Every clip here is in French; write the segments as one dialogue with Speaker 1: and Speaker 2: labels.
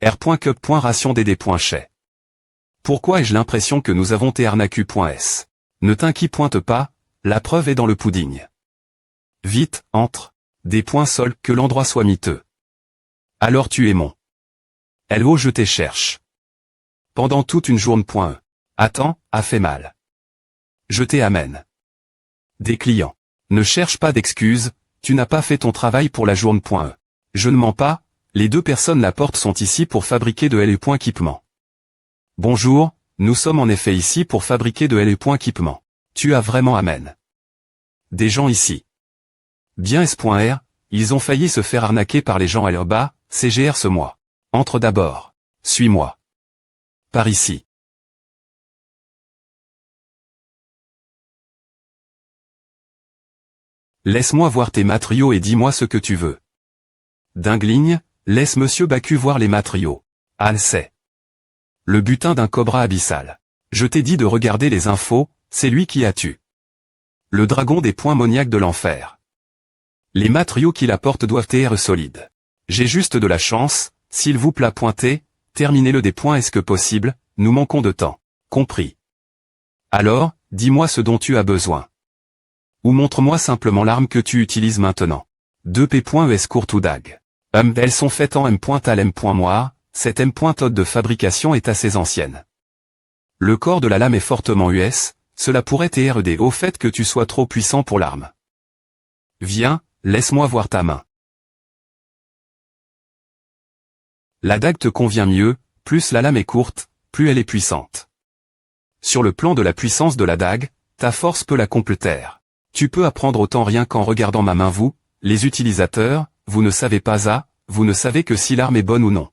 Speaker 1: R.cup.ration.dd.chez. Pourquoi ai-je l'impression que nous avons arnacu.s? Ne t'inquiète pas, la preuve est dans le pudding. Vite, entre. Des points sols, que l'endroit soit miteux. Alors tu es mon. Hello, je te cherche. Pendant toute une journée. Attends, a fait mal. Je t'ai amène. Des clients. Ne cherche pas d'excuses, tu n'as pas fait ton travail pour la journée. Je ne mens pas, les deux personnes la porte sont ici pour fabriquer de l'équipement. Bonjour, nous sommes en effet ici pour fabriquer de l'équipement. Tu as vraiment amène. Des gens ici. Bien S.R, ils ont failli se faire arnaquer par les gens là-bas, CGR ce mois. Entre d'abord. Suis-moi. Par ici. Laisse-moi voir tes matériaux et dis-moi ce que tu veux. Dingligne, laisse Monsieur Bacu voir les matériaux. Ah, c'est le butin d'un cobra abyssal. Je t'ai dit de regarder les infos, c'est lui qui a tué. Le dragon des points moniaques de l'enfer. Les matériaux qu'il apporte doivent être solides. J'ai juste de la chance, s'il vous plaît pointez, terminez-le des points est-ce que possible, nous manquons de temps. Compris. Alors, dis-moi ce dont tu as besoin. Ou montre-moi simplement l'arme que tu utilises maintenant. 2P.es courte ou dag. Elles sont faites en M.al.m.moire, cette M.ode de fabrication est assez ancienne. Le corps de la lame est fortement US, cela pourrait t'aider au fait que tu sois trop puissant pour l'arme. Viens, laisse-moi voir ta main. La dague te convient mieux, plus la lame est courte, plus elle est puissante. Sur le plan de la puissance de la dague, ta force peut la compléter. Tu peux apprendre autant rien qu'en regardant ma main vous, les utilisateurs, vous ne savez pas vous ne savez que si l'arme est bonne ou non.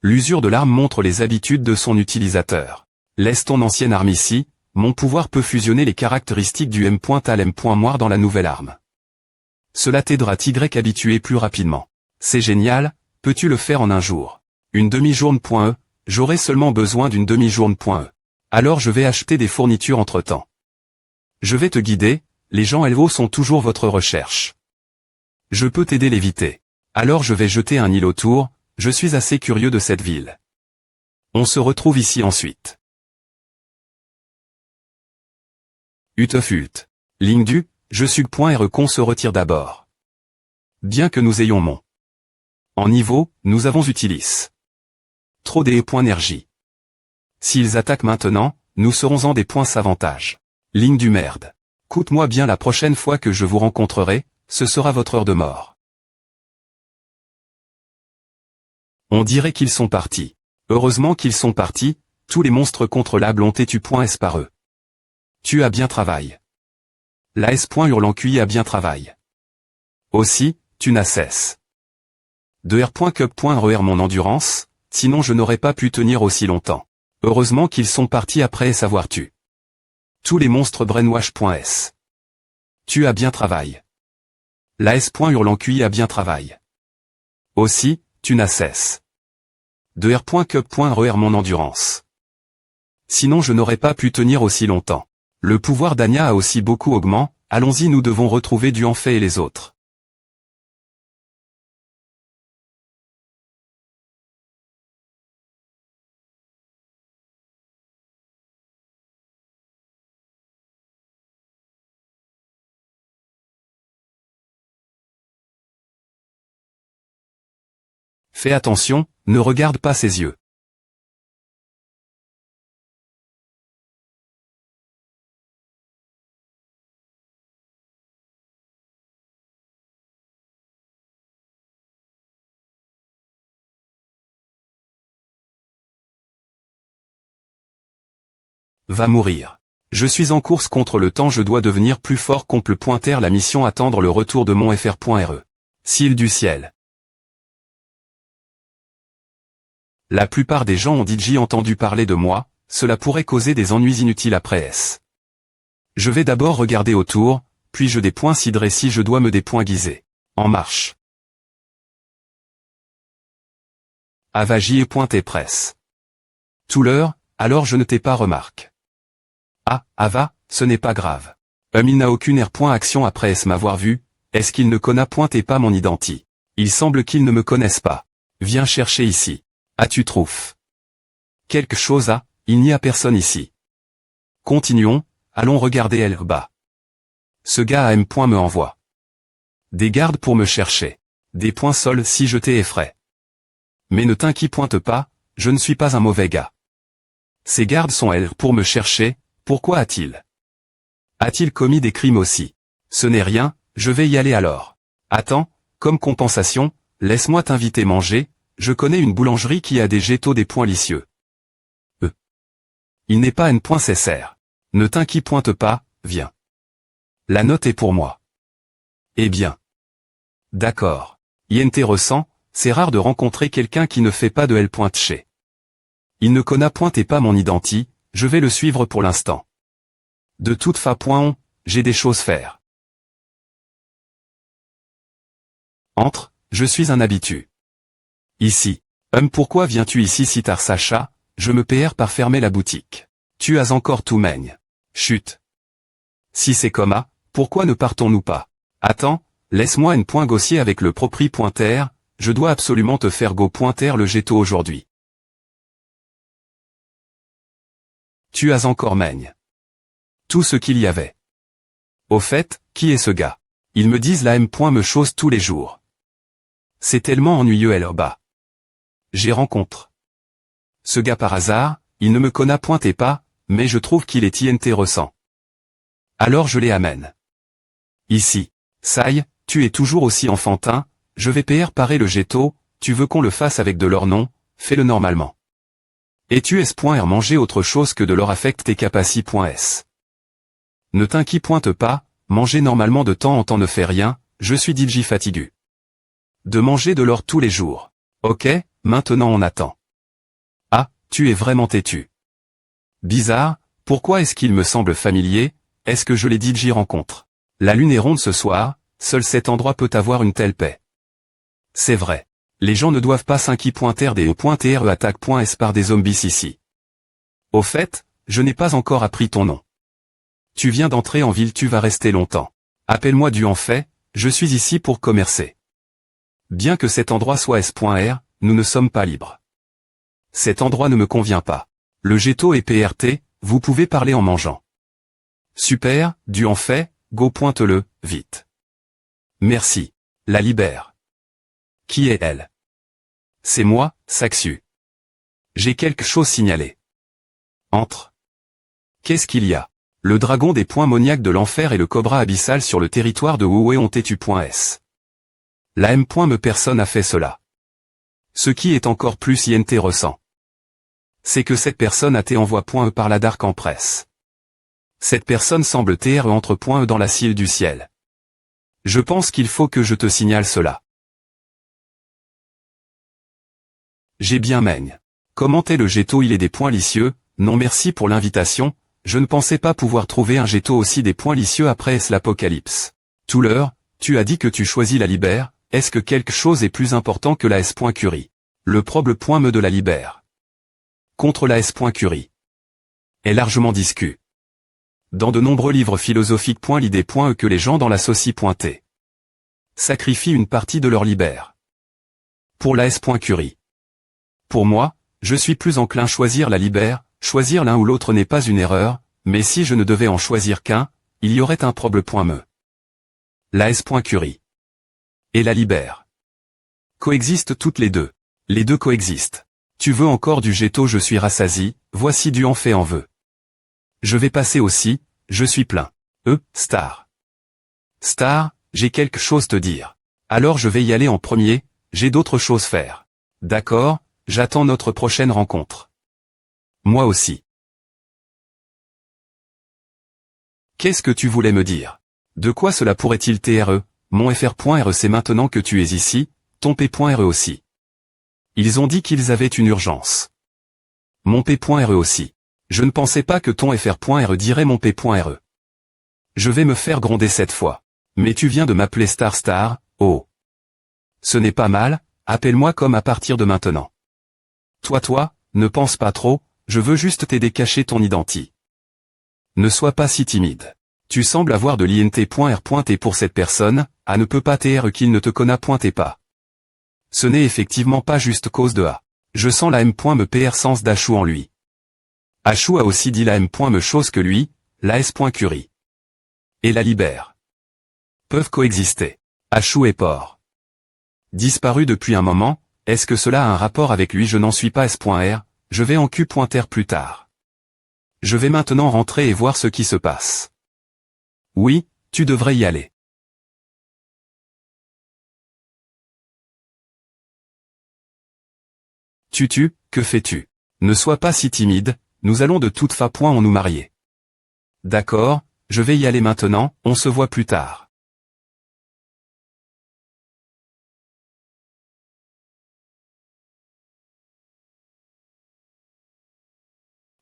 Speaker 1: L'usure de l'arme montre les habitudes de son utilisateur. Laisse ton ancienne arme ici, mon pouvoir peut fusionner les caractéristiques du M.al.m.moire dans la nouvelle arme. Cela t'aidera t'y habituer plus rapidement. C'est génial, peux-tu le faire en un jour? Une demi-journée.e, j'aurai seulement besoin d'une demi-journée.e. Alors je vais acheter des fournitures entre-temps. Je vais te guider, les gens LO sont toujours votre recherche. Je peux t'aider l'éviter. Alors je vais jeter un île autour, je suis assez curieux de cette ville. On se retrouve ici ensuite. Utefult. Ligne du, je suis.re qu'on se retire d'abord. Bien que nous ayons mon. En niveau, nous avons utilis. Trop des points énergie. S'ils attaquent maintenant, nous serons en des points s'avantage. Ligne du merde. Coûte-moi bien la prochaine fois que je vous rencontrerai, ce sera votre heure de mort. On dirait qu'ils sont partis. Heureusement qu'ils sont partis, tous les monstres contrôlables ont été.s par eux. Tu as bien travaillé. La S.Hurlant-Cuit a bien travaillé. Aussi, tu n'as cesse. De R.cup.re mon endurance, sinon je n'aurais pas pu tenir aussi longtemps. Heureusement qu'ils sont partis après savoir tu. Tous les monstres brainwash.s. Tu as bien travaillé. La S.Hurlant-Cuit a bien travaillé. Aussi, tu n'as cesse. De R.cup.re mon endurance. Sinon je n'aurais pas pu tenir aussi longtemps. Le pouvoir d'Anya a aussi beaucoup augmenté, allons-y nous devons retrouver du Enfait et les autres. Fais attention, ne regarde pas ses yeux. Va mourir. Je suis en course contre le temps, je dois devenir plus fort contre le pointer la mission attendre le retour de mon FR.re. Ciel du ciel. La plupart des gens ont DJ entendu parler de moi, cela pourrait causer des ennuis inutiles après S. Je vais d'abord regarder autour, puis je des points cidrés si je dois me des points guiser. En marche. Avagi et pointé presse. Tout l'heure, alors je ne t'ai pas remarque. Ah, Ava, ce n'est pas grave. Il n'a aucune action après S m'avoir vu, est-ce qu'il ne connaît point et pas mon identi? Il semble qu'ils ne me connaissent pas. Viens chercher ici. As-tu trouf quelque chose à? Il n'y a personne ici. Continuons, allons regarder elle bas. Ce gars à M. me envoie des gardes pour me chercher. Des points sols si je t'effraie. Mais ne t'inquiète pas, je ne suis pas un mauvais gars. Ces gardes sont elles pour me chercher, pourquoi a-t-il commis des crimes aussi? Ce n'est rien, je vais y aller alors. Attends, comme compensation, laisse-moi t'inviter manger, je connais une boulangerie qui a des gâteaux des points licieux. Il n'est pas nécessaire. Ne t'inquiète pas, viens. La note est pour moi. Eh bien. D'accord. Intéressant, c'est rare de rencontrer quelqu'un qui ne fait pas de L. chez. Il ne connaît point et pas mon identité, je vais le suivre pour l'instant. De toute façon, j'ai des choses faire. Entre, je suis un habitué. Ici. Pourquoi viens-tu ici si tard Sacha? Je me PR par fermer la boutique. Tu as encore tout maigne. Chut. Si c'est comme ça, pourquoi ne partons-nous pas? Attends, laisse-moi une point gossier avec le propriétaire, je dois absolument te faire go pointer le gâteau aujourd'hui. Tu as encore maigne. Tout ce qu'il y avait. Au fait, qui est ce gars? Ils me disent la M. me chose tous les jours. C'est tellement ennuyeux elle bas. J'ai rencontre. Ce gars par hasard, il ne me connaît point et pas, mais je trouve qu'il est intéressant. Alors je les amène. Ici. Saï, tu es toujours aussi enfantin, je vais parer le gâteau, tu veux qu'on le fasse avec de leur nom, fais-le normalement. Et tu es manger autre chose que de leur affect tes capaci.s. Ne t'inquiète pas, manger normalement de temps en temps ne fait rien, je suis DJ fatigué. De manger de l'or tous les jours. Ok, maintenant on attend. Ah, tu es vraiment têtu. Bizarre, pourquoi est-ce qu'il me semble familier? Est-ce que je l'ai dit j'y rencontre? La lune est ronde ce soir, seul cet endroit peut avoir une telle paix. C'est vrai. Les gens ne doivent pas s'inquiéter des e.attaque.s par des zombies ici. Au fait, je n'ai pas encore appris ton nom. Tu viens d'entrer en ville, tu vas rester longtemps. Appelle-moi du en fait, je suis ici pour commercer. Bien que cet endroit soit S.R, nous ne sommes pas libres. Cet endroit ne me convient pas. Le gâteau est PRT, vous pouvez parler en mangeant. Super, du en fait, go pointe-le, vite. Merci. La libère. Qui est elle? C'est moi, Saxu. J'ai quelque chose signalé. Entre. Qu'est-ce qu'il y a? Le dragon des points moniaques de l'enfer et le cobra abyssal sur le territoire de Huawei ont têtu.s. La M. me personne a fait cela. Ce qui est encore plus intéressant. C'est que cette personne a été envoie.e par la Dark en presse. Cette personne semble entre.e dans la cile du ciel. Je pense qu'il faut que je te signale cela. J'ai bien maigne. Commenter le gâteau il est des points licieux, non merci pour l'invitation, je ne pensais pas pouvoir trouver un gâteau aussi des points licieux après l'apocalypse. Tout l'heure, tu as dit que tu choisis la libère, est-ce que quelque chose est plus important que la S.Curie? Le proble.me de la libère. Contre la S.Curie. Est largement discu. Dans de nombreux livres philosophiques. L'idée.e que les gens dans la socie.t sacrifient une partie de leur libère. Pour la S.Curie. Pour moi, je suis plus enclin à choisir la libère, choisir l'un ou l'autre n'est pas une erreur, mais si je ne devais en choisir qu'un, il y aurait un proble.me. La S.Curie. Et la libère. Coexistent toutes les deux. Les deux coexistent. Tu veux encore du gâteau, je suis rassasi, voici du en fait en veux. Je vais passer aussi, je suis plein. Star. Star, j'ai quelque chose te dire. Alors je vais y aller en premier, j'ai d'autres choses faire. D'accord, j'attends notre prochaine rencontre. Moi aussi. Qu'est-ce que tu voulais me dire? De quoi cela pourrait-il TRE? Mon FR.RE c'est maintenant que tu es ici, ton P.RE aussi. Ils ont dit qu'ils avaient une urgence. Mon P.RE aussi. Je ne pensais pas que ton FR.RE dirait mon P.RE. Je vais me faire gronder cette fois. Mais tu viens de m'appeler Star, oh. Ce n'est pas mal, appelle-moi comme à partir de maintenant. Toi, ne pense pas trop, je veux juste t'aider cacher ton identité. Ne sois pas si timide. Tu sembles avoir de l'INT.R. pour cette personne, ne peut pas TR qu'il ne te connaît pas. Ce n'est effectivement pas juste cause de A. Je sens la M.me PR sens d'Achou en lui. Achou a aussi dit la M.me chose que lui, la S.Curie. Et la libère. Peuvent coexister. Achou est Port. Disparu depuis un moment, est-ce que cela a un rapport avec lui? Je n'en suis pas S.R, je vais en Q.R plus tard. Je vais maintenant rentrer et voir ce qui se passe. Oui, tu devrais y aller. Tutu, que fais-tu? Ne sois pas si timide, nous allons de toute façon nous marier. D'accord, je vais y aller maintenant, on se voit plus tard.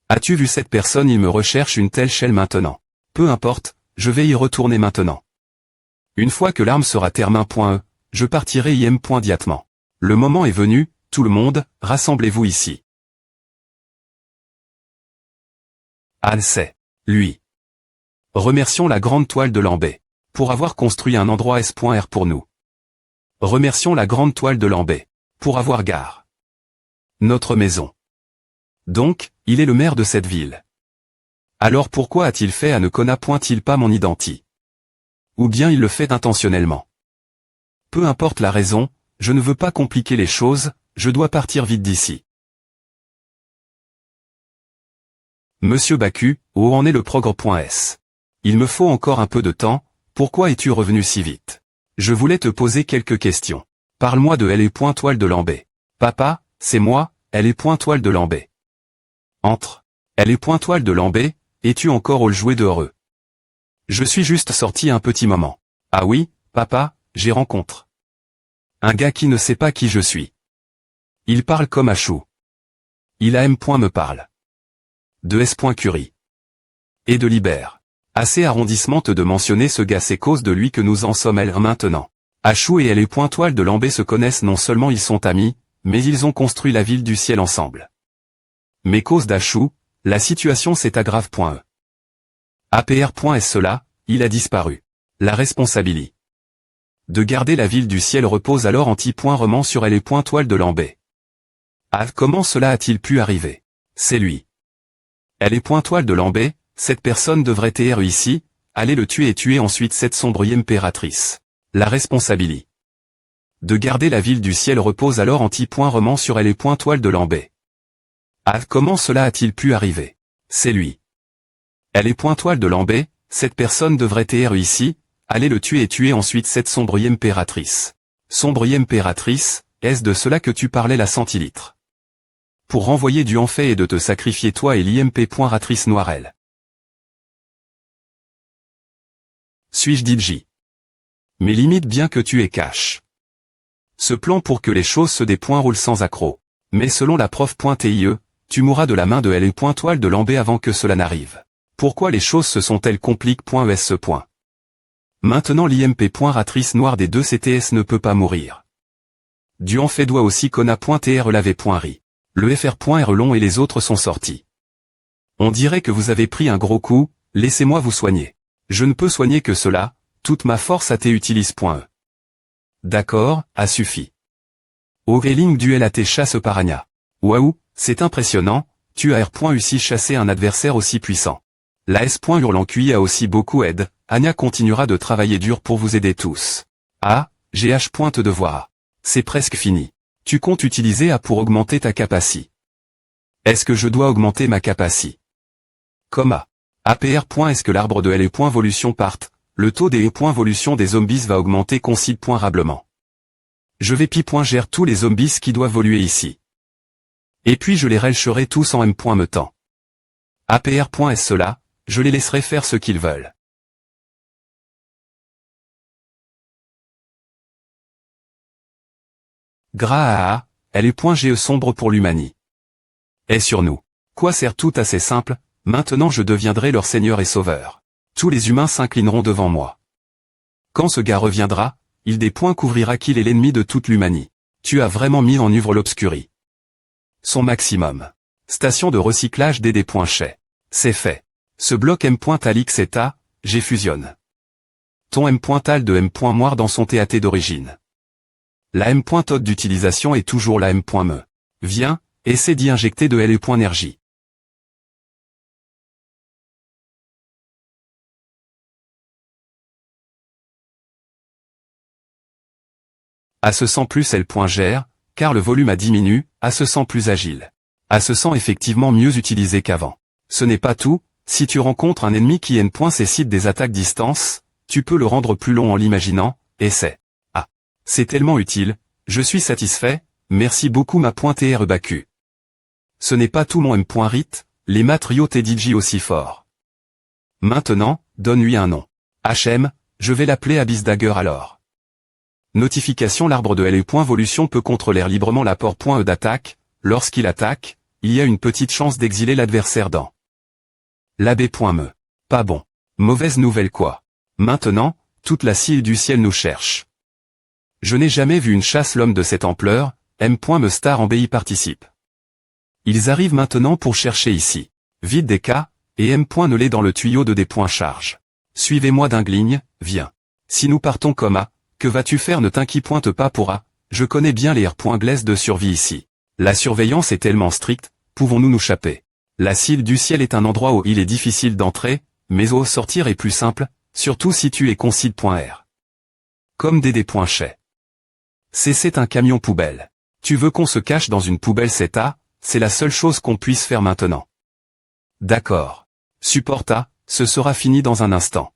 Speaker 1: As-tu vu cette personne? Il me recherche une telle shell maintenant. Peu importe, je vais y retourner maintenant. Une fois que l'arme sera termin.e, je partirai im.diatement. Le moment est venu, tout le monde, rassemblez-vous ici. Ah c'est lui. Remercions la grande toile de Lambay pour avoir construit un endroit S.R pour nous. Remercions la grande toile de Lambay pour avoir gare notre maison. Donc, il est le maire de cette ville. Alors pourquoi a-t-il fait à ne connaît-il pas mon identité? Ou bien il le fait intentionnellement? Peu importe la raison, je ne veux pas compliquer les choses, je dois partir vite d'ici. Monsieur Baku, où en est le progrès.s? Il me faut encore un peu de temps, pourquoi es-tu revenu si vite? Je voulais te poser quelques questions. Parle-moi de Elle est toile de Lambay. Papa, c'est moi, Elle est toile de Lambay. Entre. Elle est toile de Lambay, es-tu encore au jouet d'heureux? Je suis juste sorti un petit moment. Ah oui, papa, j'ai rencontre un gars qui ne sait pas qui je suis. Il parle comme Achou. Il a me parle. De S.Curie. Et de Libère. Assez arrondissement de mentionner ce gars, c'est cause de lui que nous en sommes elle maintenant. Achou et Elle est toile de Lambay se connaissent, non seulement ils sont amis, mais ils ont construit la ville du ciel ensemble. Mais cause d'Achou, la situation s'est aggrave.e. APR.est cela, il a disparu. La responsabilité de garder la ville du ciel repose alors anti-roman sur Elle est toile de Lambay. Ah, comment cela a-t-il pu arriver? C'est lui. Elle est toile de Lambay, cette personne devrait être ici, aller le tuer et tuer ensuite cette sombre impératrice. La responsabilité de garder la ville du ciel repose alors anti-roman sur Elle est toile de Lambay. Ah, comment cela a-t-il pu arriver? C'est lui. Elle est toile de Lambay, cette personne devrait être ici, aller le tuer et tuer ensuite cette sombre impératrice. Sombre impératrice, est-ce de cela que tu parlais la centilitre? Pour renvoyer du enfer et de te sacrifier toi et l'imp.ratrice noirelle. Suis-je DJ? Mais limite bien que tu es cash. Ce plan pour que les choses se déroulent sans accroc. Mais selon la prof.tie, tu mourras de la main de Elle est toile de Lambay avant que cela n'arrive. Pourquoi les choses se sont-elles compliquées.es? Maintenant l'imp.ratrice noire des deux CTS ne peut pas mourir. Du en fait doit aussi conna.tr laver.ri. Le fr.r long et les autres sont sortis. On dirait que vous avez pris un gros coup, laissez-moi vous soigner. Je ne peux soigner que cela, toute ma force à utilise.e. D'accord, a suffi. Aureling duel à tes chasse paragna. Waouh, c'est impressionnant, tu as R.U6 chassé un adversaire aussi puissant. La S.Hurlant QI a aussi beaucoup aide, Anya continuera de travailler dur pour vous aider tous. Ah, j'ai H. Te devoir. C'est presque fini. Tu comptes utiliser A pour augmenter ta capacité. Est-ce que je dois augmenter ma capacité? Comme A. APR. Est-ce que l'arbre de L et Volution parte, le taux des Volution des zombies va augmenter considérablement. Je vais gère tous les zombies qui doivent évoluer ici. Et puis je les relcherai tous en M. me temps. APR. Est-ce cela, je les laisserai faire ce qu'ils veulent. Gra Elle est .ge sombre pour l'humanie. Et sur nous. Quoi sert tout assez simple, maintenant je deviendrai leur seigneur et sauveur. Tous les humains s'inclineront devant moi. Quand ce gars reviendra, il des points couvrira qu'il est l'ennemi de toute l'humanité. Tu as vraiment mis en œuvre l'obscurie. Son maximum. Station de recyclage des points chais. C'est fait. Ce bloc M.Alix est A, G fusionne. Ton M.Tal de M.Moire dans son TAT d'origine. La M.Tod d'utilisation est toujours la M.Me. Viens, essaie d'y injecter de LE.énergie. A se sent plus L.gère, car le volume a diminué, A se sent plus agile. A se sent effectivement mieux utilisé qu'avant. Ce n'est pas tout, si tu rencontres un ennemi qui N.cécite des attaques distance, tu peux le rendre plus long en l'imaginant, et c'est. Ah. C'est tellement utile, je suis satisfait, merci beaucoup ma .TR Baku. Ce n'est pas tout mon M.Rit, les matrio TDJ aussi fort. Maintenant, donne-lui un nom. HM, je vais l'appeler Abyss Dagger alors. Notification l'arbre de LE.Volution peut contrôler librement l'apport .E d'attaque, lorsqu'il attaque, il y a une petite chance d'exiler l'adversaire dans l'AB.me. Pas bon. Mauvaise nouvelle quoi. Maintenant, toute la cile du ciel nous cherche. Je n'ai jamais vu une chasse l'homme de cette ampleur, M.Me Star en BI participe. Ils arrivent maintenant pour chercher ici. Vide des cas, et M.Ne l'est dans le tuyau de des points charge. Suivez-moi dingligne, viens. Si nous partons comme A, que vas-tu faire ne t'inquiète pas pour A, je connais bien les R.Glaise de survie ici. La surveillance est tellement stricte, pouvons-nous nous chapper. La cile du ciel est un endroit où il est difficile d'entrer, mais au sortir est plus simple, surtout si tu es concide.R. Comme des chais. C'est un camion poubelle. Tu veux qu'on se cache dans une poubelle c'est la seule chose qu'on puisse faire maintenant. D'accord. Supporta, ce sera fini dans un instant.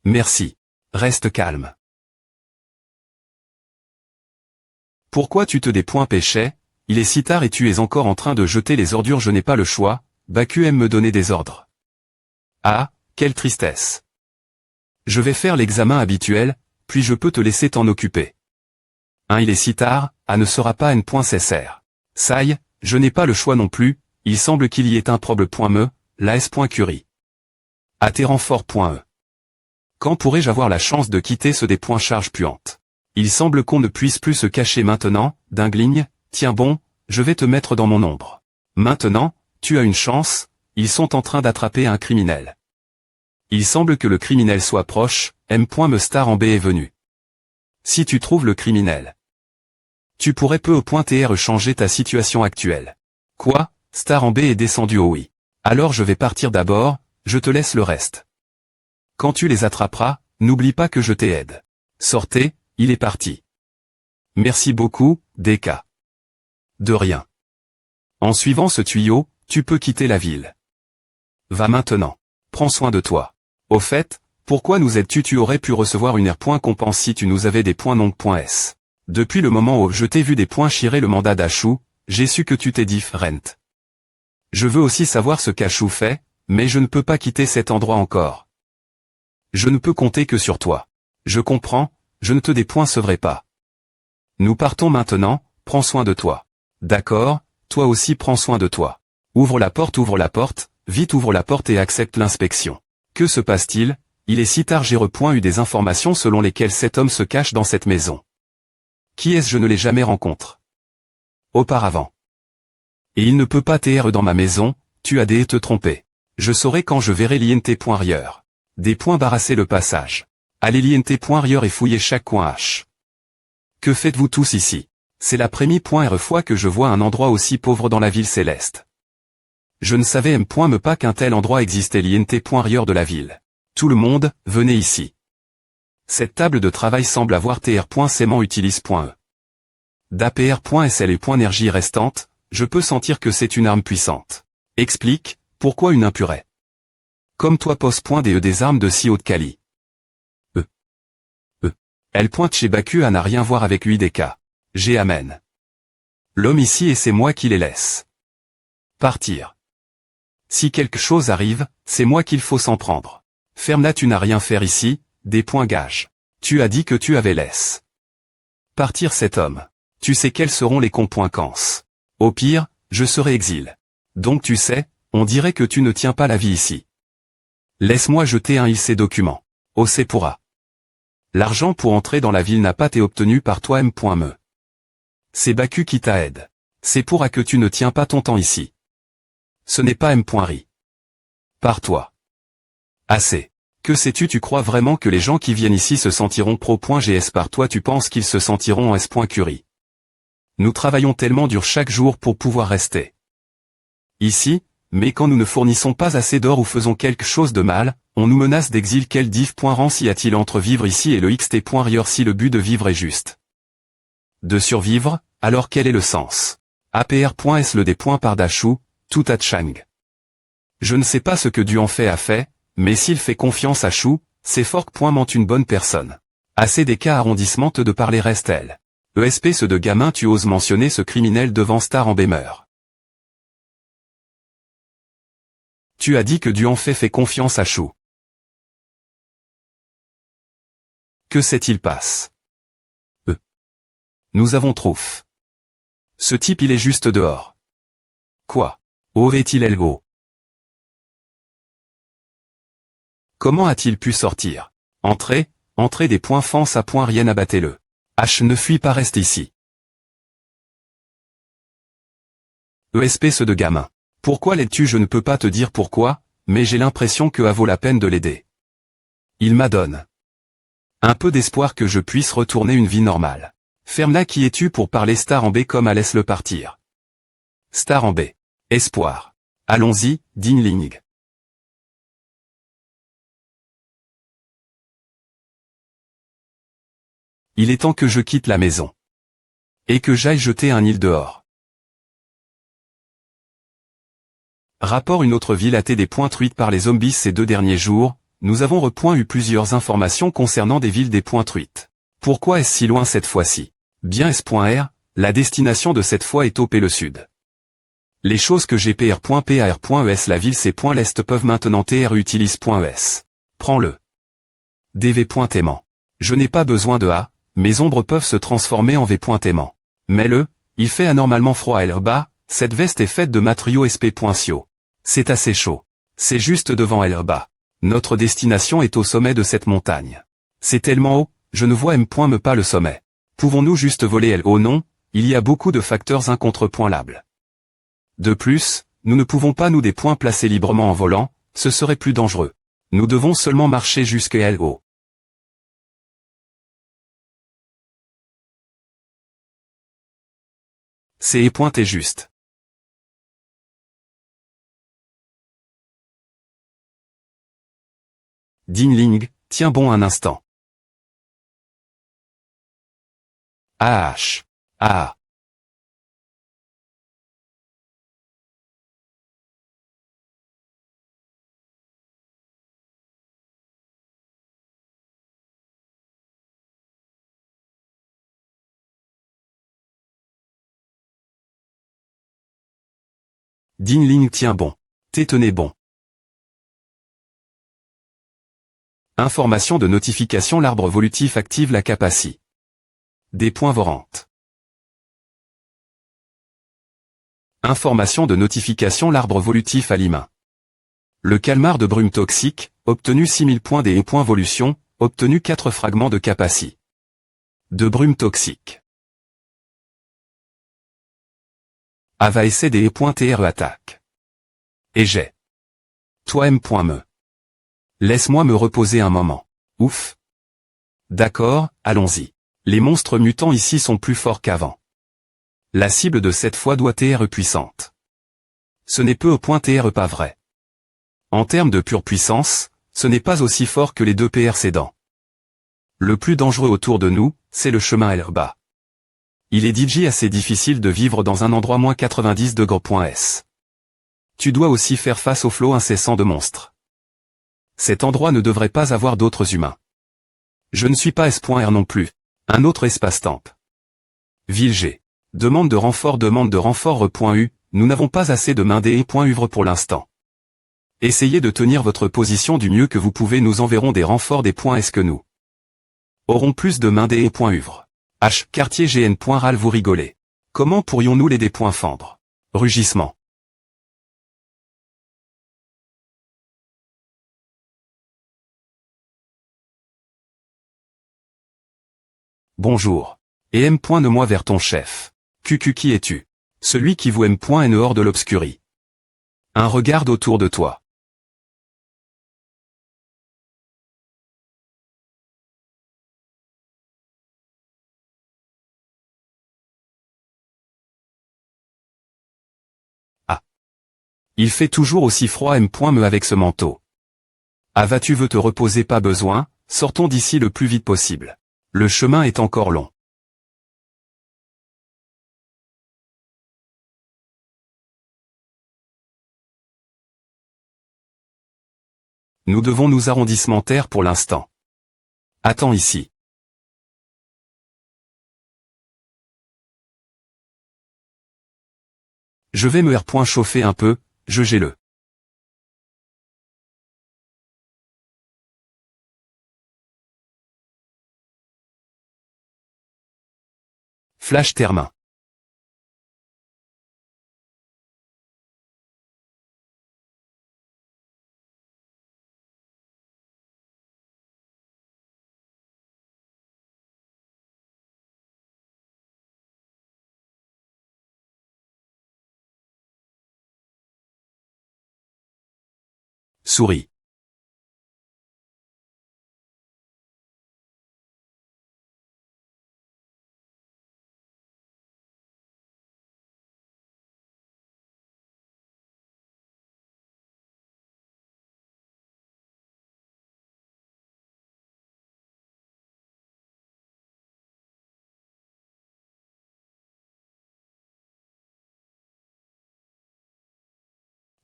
Speaker 1: Merci. Reste calme. Pourquoi tu te péché? Il est si tard et tu es encore en train de jeter les ordures, je n'ai pas le choix, Baku aime me donner des ordres. Ah, quelle tristesse. Je vais faire l'examen habituel, puis je peux te laisser t'en occuper. Il est si tard, A ne sera pas N.CSR. Saï, je n'ai pas le choix non plus, il semble qu'il y ait un problème.me, la S.Curie. A tes renforts.e. Quand pourrais-je avoir la chance de quitter ce des points charge puante? Il semble qu'on ne puisse plus se cacher maintenant, dingligne, tiens bon, je vais te mettre dans mon ombre. Maintenant, tu as une chance, ils sont en train d'attraper un criminel. Il semble que le criminel soit proche, M.Me Star en B est venu. Si tu trouves le criminel, tu pourrais peu au .TR changer ta situation actuelle. Quoi, Star en B est descendu au oui. Alors je vais partir d'abord, je te laisse le reste. Quand tu les attraperas, n'oublie pas que je t'aide. Sortez, il est parti. Merci beaucoup, DK. De rien. En suivant ce tuyau, tu peux quitter la ville. Va maintenant. Prends soin de toi. Au fait, pourquoi nous aides-tu? Tu aurais pu recevoir une R.Compense si tu nous avais des points non.S. Depuis le moment où je t'ai vu des points chirer le mandat d'Achou, j'ai su que tu t'es different. Je veux aussi savoir ce qu'Achou fait, mais je ne peux pas quitter cet endroit encore. Je ne peux compter que sur toi. Je comprends, je ne te dépoincerai pas. Nous partons maintenant, prends soin de toi. D'accord, toi aussi prends soin de toi. Ouvre la porte, vite ouvre la porte et accepte l'inspection. Que se passe-t-il? Il est si tard, j'ai eu des informations selon lesquelles cet homme se cache dans cette maison. Qui est-ce? Je ne l'ai jamais rencontré auparavant. Et il ne peut pas t'être dans ma maison, tu as te tromper. Je saurai quand je verrai l'INT.Rieur. Des points barrasser le passage. Allez l'INT.Rieur et fouillez chaque coin H. Que faites-vous tous ici? C'est la première fois que je vois un endroit aussi pauvre dans la ville céleste. Je ne savais M.Me pas qu'un tel endroit existait. l'INT.Rieur de la ville. Tout le monde, venez ici. Cette table de travail semble avoir TR.Sément utilise.E. d'APR.SL et .énergie restante, je peux sentir que c'est une arme puissante. Explique, pourquoi une impurée? Comme toi pose .DE des armes de si haute quali. Elle pointe chez Baku à n'a rien voir avec lui des cas. J'ai amène. L'homme ici et c'est moi qui les laisse. Partir. Si quelque chose arrive, c'est moi qu'il faut s'en prendre. Ferme-la, tu n'as rien faire ici, des points gages. Tu as dit que tu avais laisse. Partir cet homme. Tu sais quelles seront les conséquences. Au pire, je serai exil. Donc tu sais, on dirait que tu ne tiens pas la vie ici. Laisse-moi jeter ces documents. C'est pour A. L'argent pour entrer dans la ville n'a pas été obtenu par toi M.Me. C'est Baku qui t'aide. C'est pour A que tu ne tiens pas ton temps ici. Ce n'est pas M.Ri. Par toi. Assez. Que sais-tu? Tu crois vraiment que les gens qui viennent ici se sentiront pro.GS par toi? Tu penses qu'ils se sentiront en S.Curie? Nous travaillons tellement dur chaque jour pour pouvoir rester ici, mais quand nous ne fournissons pas assez d'or ou faisons quelque chose de mal, on nous menace d'exil. Quel diff.rance y a-t-il entre vivre ici et le xt.rieur si le but de vivre est juste de survivre, alors quel est le sens? APR.S le D.Pardachou, tout à Chang. Je ne sais pas ce que Dieu en fait a fait, mais s'il fait confiance à Chou, c'est fort que ment une bonne personne. ACDK arrondissement de parler reste-elle. ESP ce de gamin tu oses mentionner ce criminel devant Star en bémeur. Tu as dit que Dieu en fait confiance à Chou. Que s'est-il passe? Nous avons trouf. Ce type il est juste dehors. Quoi? Aurait-il elgo? Comment a-t-il pu sortir? Entrez des points fence à point rien abattez-le. H ne fuis pas reste ici. ESP ce de gamin. Pourquoi l'aides-tu? Je ne peux pas te dire pourquoi, mais j'ai l'impression que ça vaut la peine de l'aider. Il m'adonne un peu d'espoir que je puisse retourner une vie normale. Ferme-la. Qui es-tu pour parler? Star en B comme à laisse-le partir. Star en B. Espoir. Allons-y, Dinling. Il est temps que je quitte la maison. Et que j'aille jeter un île dehors. Rapport une autre ville a été des points truites par les zombies ces 2 derniers jours, nous avons eu plusieurs informations concernant des villes des points truites. Pourquoi est-ce si loin cette fois-ci? Bien S.R, la destination de cette fois est au P le sud. Les choses que GPR.PAR.ES la ville c'est l'est peuvent maintenant TR utilise.ES. Prends-le. DV.aimant. Je n'ai pas besoin de A, mes ombres peuvent se transformer en V.aimant. Mais il fait anormalement froid à bas, cette veste est faite de matériaux SP.sio. C'est assez chaud. C'est juste devant bas. Notre destination est au sommet de cette montagne. C'est tellement haut, je ne vois me pas le sommet. Pouvons-nous juste voler oh non, il y a beaucoup de facteurs incontrepolables. De plus, nous ne pouvons pas nous des points placer librement en volant, ce serait plus dangereux. Nous devons seulement marcher jusqu'à LO. C'est pointé juste. Dinling, tiens bon un instant. AH. Ah. Dinling tient bon. Tenez bon. Information de notification. L'arbre volutif active la capacité. Des points vorantes. Information de notification. L'arbre volutif à l'IMA. Le calmar de brume toxique, obtenu 6000 points des points volution, obtenu 4 fragments de capacité. De brume toxique. Ava essaie des TRE attaque. Et j'ai. Toi me. Laisse-moi me reposer un moment. Ouf. D'accord, allons-y. Les monstres mutants ici sont plus forts qu'avant. La cible de cette fois doit être puissante. Ce n'est peu au point pas vrai. En termes de pure puissance, ce n'est pas aussi fort que les 2 précédents. Le plus dangereux autour de nous, c'est le chemin bas. Il est assez difficile de vivre dans un endroit moins 90 degrés.s. Tu dois aussi faire face au flot incessant de monstres. Cet endroit ne devrait pas avoir d'autres humains. Je ne suis pas S.R non plus. Un autre espace-temp. Ville G. Demande de renfort re.u, nous n'avons pas assez de main des .uvre pour l'instant. Essayez de tenir votre position du mieux que vous pouvez, nous enverrons des renforts des points est-ce que nous aurons plus de main des .uvre. H. Quartier GN.ral vous rigolez. Comment pourrions-nous les des points fendre? Rugissement. Bonjour. Et M.ne-moi vers ton chef. QQ qui es-tu? Celui qui vous aime et ne hors de l'obscurie. Un regard autour de toi. Il fait toujours aussi froid M.me avec ce manteau. Ah vas-tu veux te reposer pas besoin, sortons d'ici le plus vite possible. Le chemin est encore long. Nous devons nous arrondissementaire pour l'instant. Attends ici. Je vais me chauffer un peu, je gèle. Flash termin. Souris.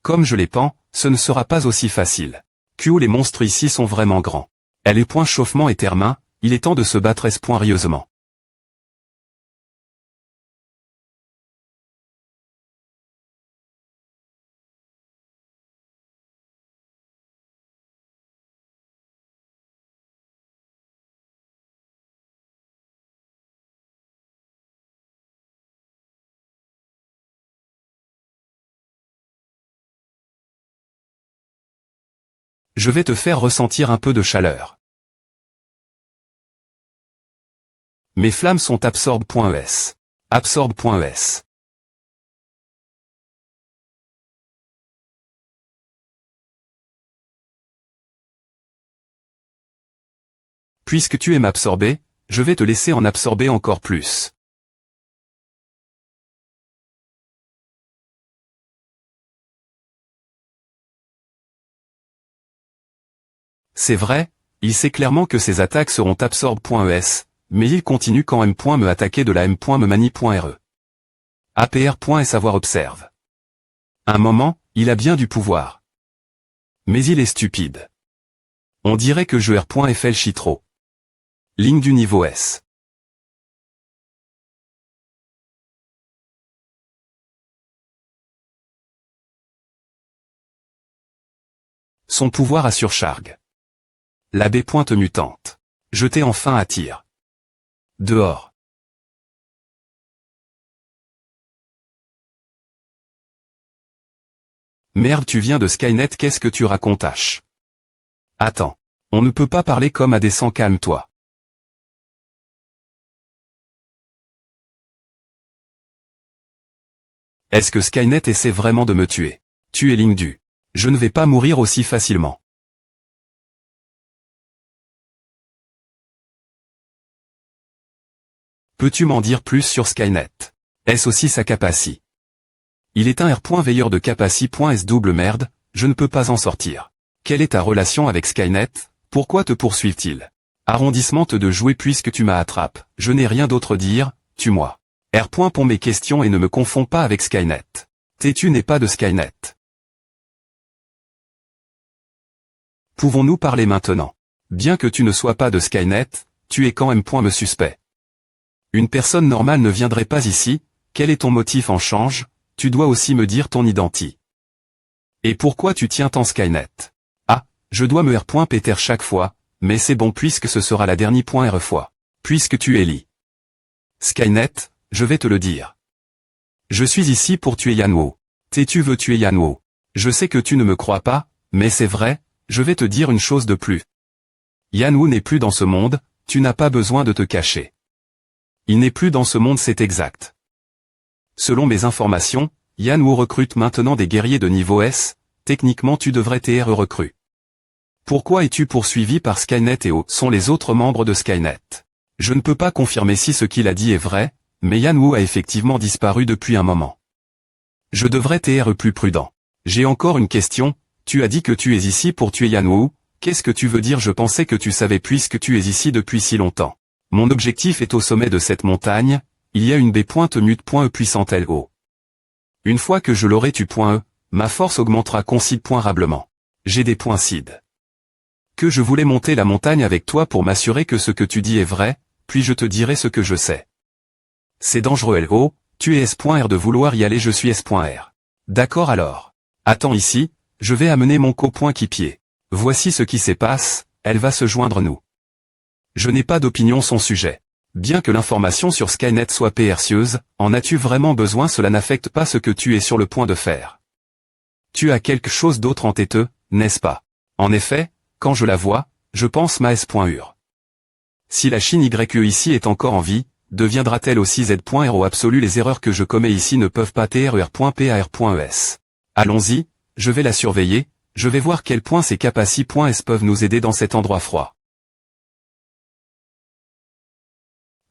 Speaker 1: Comme je les pends, ce ne sera pas aussi facile. QO les monstres ici sont vraiment grands. Elle est point chauffement et termin, il est temps de se battre rieusement. Je vais te faire ressentir un peu de chaleur. Mes flammes sont absorbe.es. Absorbe.es. Puisque tu aimes absorber, je vais te laisser en absorber encore plus. C'est vrai, il sait clairement que ses attaques seront absorbe.es, mais il continue quand M.me attaquer de la M.me mani.re. APR. Savoir observe. Un moment, il a bien du pouvoir. Mais il est stupide. On dirait que je R.FL chie trop. Ligne du niveau S. Son pouvoir a surcharge. La B. Mutante. Jeté enfin à tir. Dehors. Merde, tu viens de Skynet, qu'est-ce que tu racontes H? Attends. On ne peut pas parler comme à des sangs, calme-toi. Est-ce que Skynet essaie vraiment de me tuer? Tu es ligne du. Je ne vais pas mourir aussi facilement. Peux-tu m'en dire plus sur Skynet? Est-ce aussi sa capacité? Il est un R. Veilleur de capacité.s double merde, je ne peux pas en sortir. Quelle est ta relation avec Skynet? Pourquoi te poursuivent-ils? Arrondissement de jouer puisque tu m'as attrapé, je n'ai rien d'autre dire, tue-moi. R. Pond mes questions et ne me confonds pas avec Skynet. Têtu n'est pas de Skynet. Pouvons-nous parler maintenant? Bien que tu ne sois pas de Skynet, tu es quand même me suspect. Une personne normale ne viendrait pas ici, quel est ton motif en change? Tu dois aussi me dire ton identité. Et pourquoi tu tiens tant Skynet? Ah, je dois me R.Peter chaque fois, mais c'est bon puisque ce sera la dernière R fois. Puisque tu es li. Skynet, je vais te le dire. Je suis ici pour tuer Yanwo. Tu veux tuer Yanwo. Je sais que tu ne me crois pas, mais c'est vrai, je vais te dire une chose de plus. Yanwo n'est plus dans ce monde, tu n'as pas besoin de te cacher. Il n'est plus dans ce monde, c'est exact. Selon mes informations, Yanwo recrute maintenant des guerriers de niveau S, techniquement tu devrais être recrue. Pourquoi es-tu poursuivi par Skynet et où sont les autres membres de Skynet? Je ne peux pas confirmer si ce qu'il a dit est vrai, mais Yanwo a effectivement disparu depuis un moment. Je devrais être plus prudent. J'ai encore une question, tu as dit que tu es ici pour tuer Yan Wu, qu'est-ce que tu veux dire? Je pensais que tu savais puisque tu es ici depuis si longtemps. Mon objectif est au sommet de cette montagne, il y a une B.mute.E puissante L.O. Une fois que je l'aurai tu.E, ma force augmentera considérablement. J'ai des points CID. Que je voulais monter la montagne avec toi pour m'assurer que ce que tu dis est vrai, puis je te dirai ce que je sais. C'est dangereux L.O., tu es S.R de vouloir y aller je suis S.R. D'accord alors. Attends ici, je vais amener mon coéquipier. Voici ce qui se passe, elle va se joindre nous. Je n'ai pas d'opinion son sujet. Bien que l'information sur Skynet soit précieuse, en as-tu vraiment besoin? Cela n'affecte pas ce que tu es sur le point de faire. Tu as quelque chose d'autre en tête, n'est-ce pas? En effet, quand je la vois, je pense ma S.U. Si la Chine YE ici est encore en vie, deviendra-t-elle aussi Z.R au absolu? Les erreurs que je commets ici ne peuvent pas TRER.PAR.ES. Allons-y, je vais la surveiller, je vais voir quel point ces capacités.S peuvent nous aider dans cet endroit froid.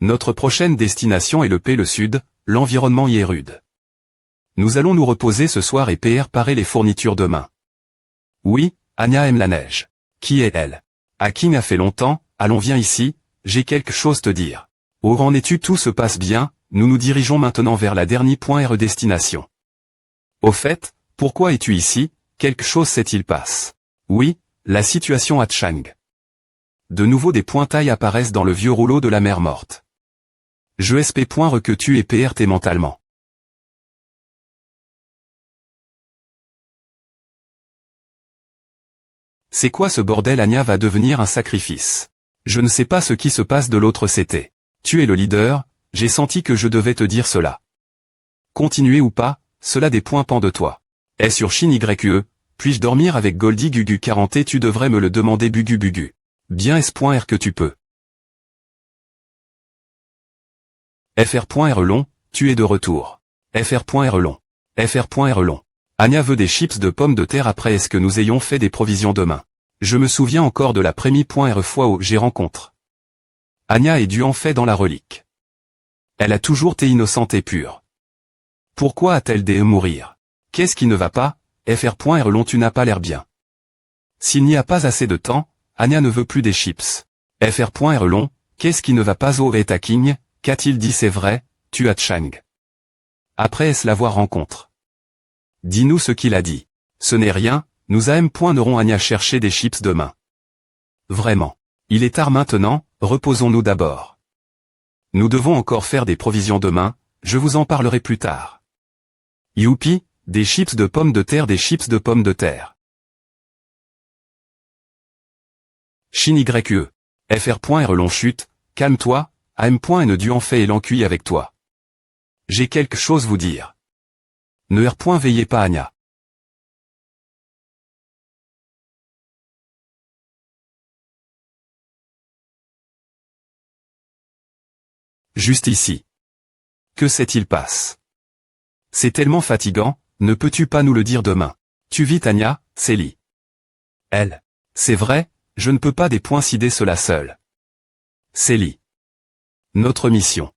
Speaker 1: Notre prochaine destination est le Sud, l'environnement y est rude. Nous allons nous reposer ce soir et préparer les fournitures demain. Oui, Anya aime la neige. Qui est elle? Akin a fait longtemps, allons viens ici, j'ai quelque chose te dire. Où en es-tu? Tout se passe bien, nous nous dirigeons maintenant vers la dernière destination. Au fait, pourquoi es-tu ici? Quelque chose s'est-il passe? Oui, la situation à Chang. De nouveau des pointailles apparaissent dans le vieux rouleau de la mer morte. Je SP.re que tu es PRT mentalement. C'est quoi ce bordel? Anya va devenir un sacrifice. Je ne sais pas ce qui se passe de l'autre côté. Tu es le leader, j'ai senti que je devais te dire cela. Continuer ou pas, cela dépend de toi. Est sur Chine YE, puis-je dormir avec Goldie Gugu 40 et tu devrais me le demander Bugu Bugu. Bien S.R que tu peux. FR.R long, tu es de retour. FR.R long. FR.R long. Anya veut des chips de pommes de terre après est-ce que nous ayons fait des provisions demain. Je me souviens encore de la première fois où j'ai rencontré. Anya est dû en fait dans la relique. Elle a toujours été innocente et pure. Pourquoi a-t-elle dû mourir? Qu'est-ce qui ne va pas? FR.R long tu n'as pas l'air bien. S'il n'y a pas assez de temps, Anya ne veut plus des chips. FR.R long, qu'est-ce qui ne va pas? Oh et King, qu'a-t-il dit? C'est vrai, tu as Chang. Après est-ce l'avoir rencontre? Dis-nous ce qu'il a dit. Ce n'est rien, nous n'aurons Anya chercher des chips demain. Vraiment. Il est tard maintenant, reposons-nous d'abord. Nous devons encore faire des provisions demain, je vous en parlerai plus tard. Youpi, des chips de pommes de terre, des chips de pommes de terre. Chine YE. FR.R long chute, calme-toi, AM.N du en fait et l'encuit avec toi. J'ai quelque chose vous dire. Ne R. Veillez pas Anya. Juste ici. Que s'est-il passe? C'est tellement fatigant, ne peux-tu pas nous le dire demain? Tu vis Anya, Célie. Elle. C'est vrai, je ne peux pas décider cela seul. Célie. Notre mission.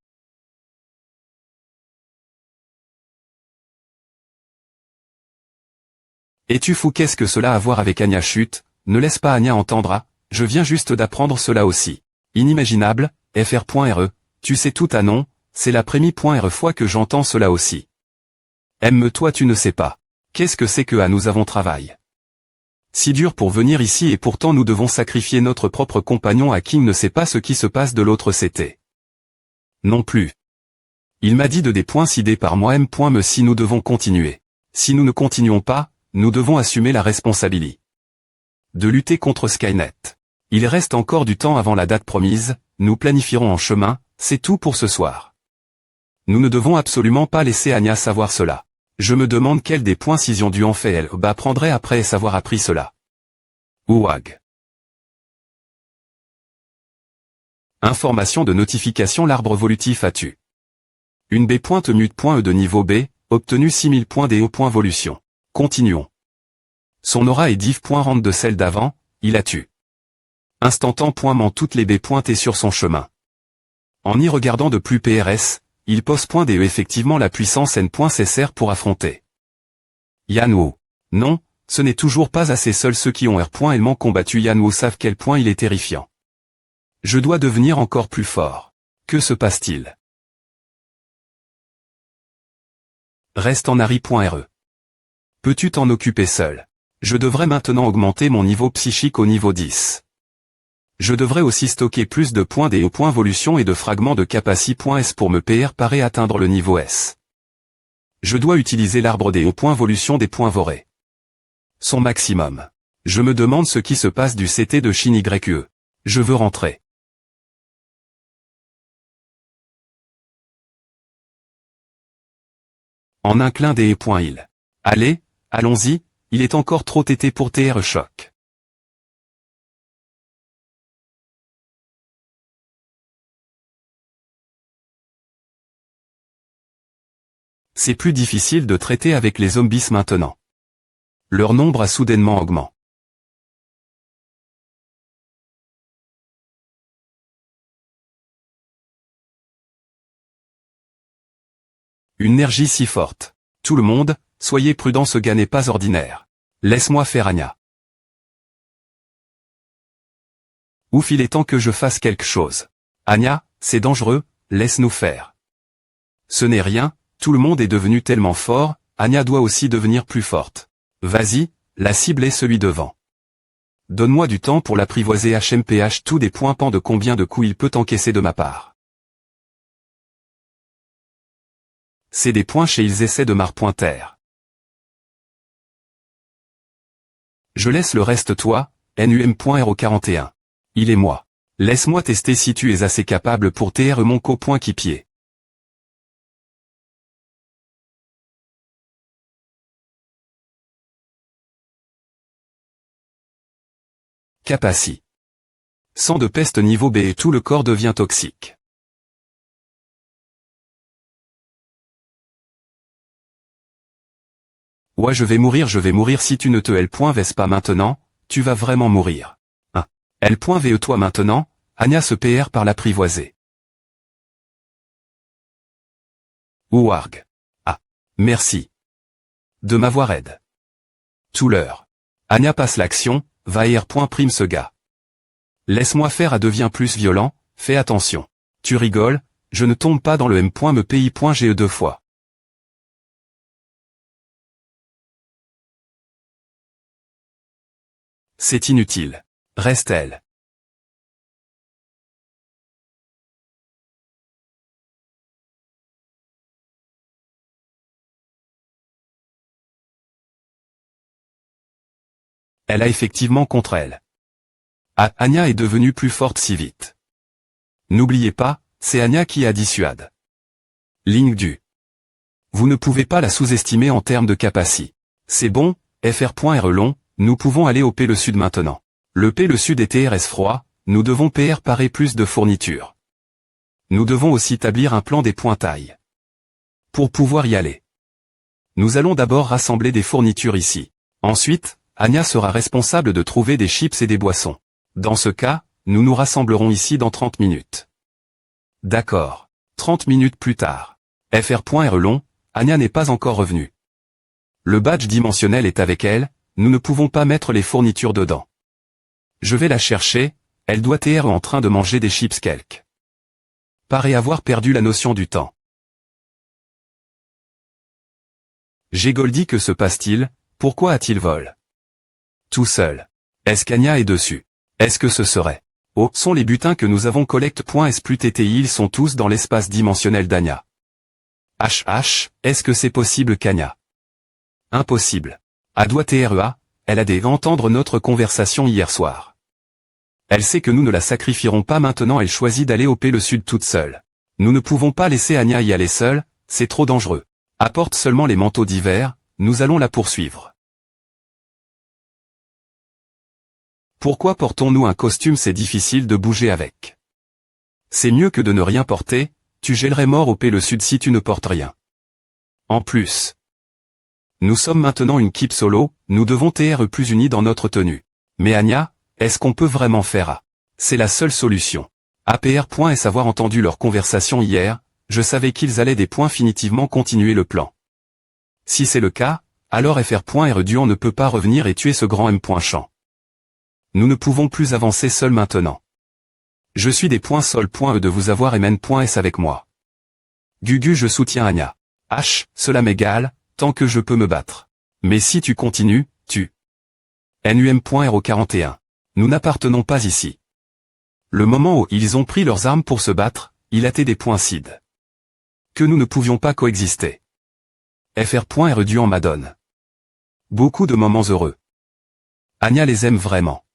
Speaker 1: Es-tu fou? Qu'est-ce que cela a à voir avec Anya? Chut, ne laisse pas Anya entendre, je viens juste d'apprendre cela aussi. Inimaginable, FR.RE, tu sais tout à non, c'est la première fois que j'entends cela aussi. Aime-toi tu ne sais pas. Qu'est-ce que c'est que nous avons travail? Si dur pour venir ici et pourtant nous devons sacrifier notre propre compagnon à qui ne sait pas ce qui se passe de l'autre côté. Non plus. Il m'a dit de décider par moi M. si nous devons continuer. Si nous ne continuons pas, nous devons assumer la responsabilité de lutter contre Skynet. Il reste encore du temps avant la date promise, nous planifierons en chemin, c'est tout pour ce soir. Nous ne devons absolument pas laisser Anya savoir cela. Je me demande quelle des décisions du en fait elle prendrait après avoir appris cela. Ouag. Information de notification. L'arbre évolutif a-tu une B.mute.E de niveau B, obtenu 6000 points DO. Volution. Continuons. Son aura est div. Rente de celle d'avant, il a tu. Instantan.ment toutes les B pointées sur son chemin. En y regardant de plus PRS, il pose .DE effectivement la puissance N.CSR pour affronter Yan Wu. Non, ce n'est toujours pas assez. Seuls ceux qui ont réellement combattu Yan Wu savent quel point il est terrifiant. Je dois devenir encore plus fort. Que se passe-t-il? Reste en Harry.re. Peux-tu t'en occuper seul? Je devrais maintenant augmenter mon niveau psychique au niveau 10. Je devrais aussi stocker plus de points des points évolution et de fragments de capacity.s pour me préparer à atteindre le niveau S. Je dois utiliser l'arbre des points évolution des points vorés. Son maximum. Je me demande ce qui se passe du CT de Shin YE. Je veux rentrer. En un clin des points il. Allez, allons-y, il est encore trop tété pour TR choc. C'est plus difficile de traiter avec les zombies maintenant. Leur nombre a soudainement augmenté. Une énergie si forte. Tout le monde, soyez prudent, ce gars n'est pas ordinaire. Laisse-moi faire, Anya. Ouf, il est temps que je fasse quelque chose. Anya, c'est dangereux, laisse-nous faire. Ce n'est rien, tout le monde est devenu tellement fort, Anya doit aussi devenir plus forte. Vas-y, la cible est celui devant. Donne-moi du temps pour l'apprivoiser. HMPH, tout des points pan de combien de coups il peut encaisser de ma part. C'est des points chez ils essaient de m'arpointer. Je laisse le reste toi, NUM.RO41. Il est moi. Laisse-moi tester si tu es assez capable pour TR mon coéquipier. Capacity. Sang de peste niveau B et tout le corps devient toxique. Ouais, je vais mourir si tu ne te L.Vs pas maintenant, tu vas vraiment mourir. L.Ve toi maintenant, Anya se PR par l'apprivoiser. Ouarg. Ah. Merci. De m'avoir aide. Tout l'heure. Anya passe l'action, va R.Prime ce gars. Laisse-moi faire, devient plus violent, fais attention. Tu rigoles, je ne tombe pas dans le M.Me.PI.GE 2 fois. C'est inutile. Reste elle. Elle a effectivement contre elle. Ah, Anya est devenue plus forte si vite. N'oubliez pas, c'est Anya qui a dissuade. Ligne du. Vous ne pouvez pas la sous-estimer en termes de capacité. C'est bon, FR.RE long, nous pouvons aller au P le Sud maintenant. Le P le Sud est TRS froid, nous devons parer plus de fournitures. Nous devons aussi établir un plan des pointailles. Pour pouvoir y aller. Nous allons d'abord rassembler des fournitures ici. Ensuite, Anya sera responsable de trouver des chips et des boissons. Dans ce cas, nous nous rassemblerons ici dans 30 minutes. D'accord. 30 minutes plus tard. FR.RE long, Anya n'est pas encore revenue. Le badge dimensionnel est avec elle, nous ne pouvons pas mettre les fournitures dedans. Je vais la chercher, elle doit être en train de manger des chips quelque. Paraît avoir perdu la notion du temps. J'ai Goldie, que se passe-t-il, pourquoi a-t-il vol? Tout seul. Est-ce qu'Anya est dessus? Est-ce que ce serait? Oh, sont les butins que nous avons collecte.s plus TTI, ils sont tous dans l'espace dimensionnel d'Anya. Est-ce que c'est possible qu'Anya? Impossible. A doit TREA, elle a dû entendre notre conversation hier soir. Elle sait que nous ne la sacrifierons pas maintenant, elle choisit d'aller au P le Sud toute seule. Nous ne pouvons pas laisser Anya y aller seule, c'est trop dangereux. Apporte seulement les manteaux d'hiver, nous allons la poursuivre. Pourquoi portons-nous un costume? C'est difficile de bouger avec. C'est mieux que de ne rien porter, tu gèlerais mort au P le Sud si tu ne portes rien. En plus. Nous sommes maintenant une équipe solo, nous devons être plus unis dans notre tenue. Mais Anya, est-ce qu'on peut vraiment faire A? C'est la seule solution. APR. Avoir entendu leur conversation hier, je savais qu'ils allaient définitivement continuer le plan. Si c'est le cas, Alors FR.R Duan ne peut pas revenir et tuer ce grand M. Champ. Nous ne pouvons plus avancer seuls maintenant. Je suis des points sol.e de vous avoir MN.S avec moi. Gugu, je soutiens Anya. H, cela m'égale, tant que je peux me battre. Mais si tu continues, tu. NUM.RO 41. Nous n'appartenons pas ici. Le moment où ils ont pris leurs armes pour se battre, il a été des points CID. Que nous ne pouvions pas coexister. FR.R Duan m'adonne. Beaucoup de moments heureux. Anya les aime vraiment.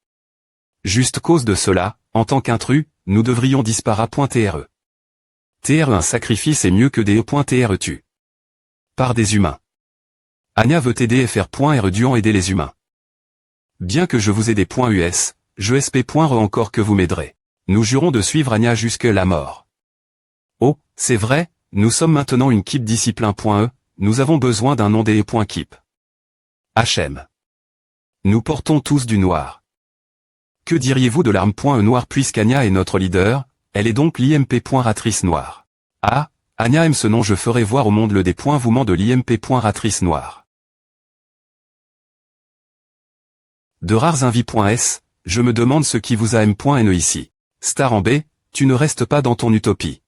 Speaker 1: Juste cause de cela, en tant qu'intrus, nous devrions disparaître.TRE. TRE un sacrifice est mieux que des E.TRE tue. Par des humains. Anya veut aider FR.R Duan aider les humains. Bien que je vous ai des points US, je SP.RE encore que vous m'aiderez. Nous jurons de suivre Anya jusque la mort. Oh, c'est vrai, nous sommes maintenant une keep discipline.E, nous avons besoin d'un nom des E.keep. HM. Nous portons tous du noir. Que diriez-vous de l'arme.E noire puisqu'Anya est notre leader, elle est donc l'IMP.Ratrice noire. Ah, Anya aime ce nom, je ferai voir au monde le dépoinvouement de l'IMP.Ratrice noire. De rares invies.S, je me demande ce qui vous a M.Ne ici. Star en B, tu ne restes pas dans ton utopie.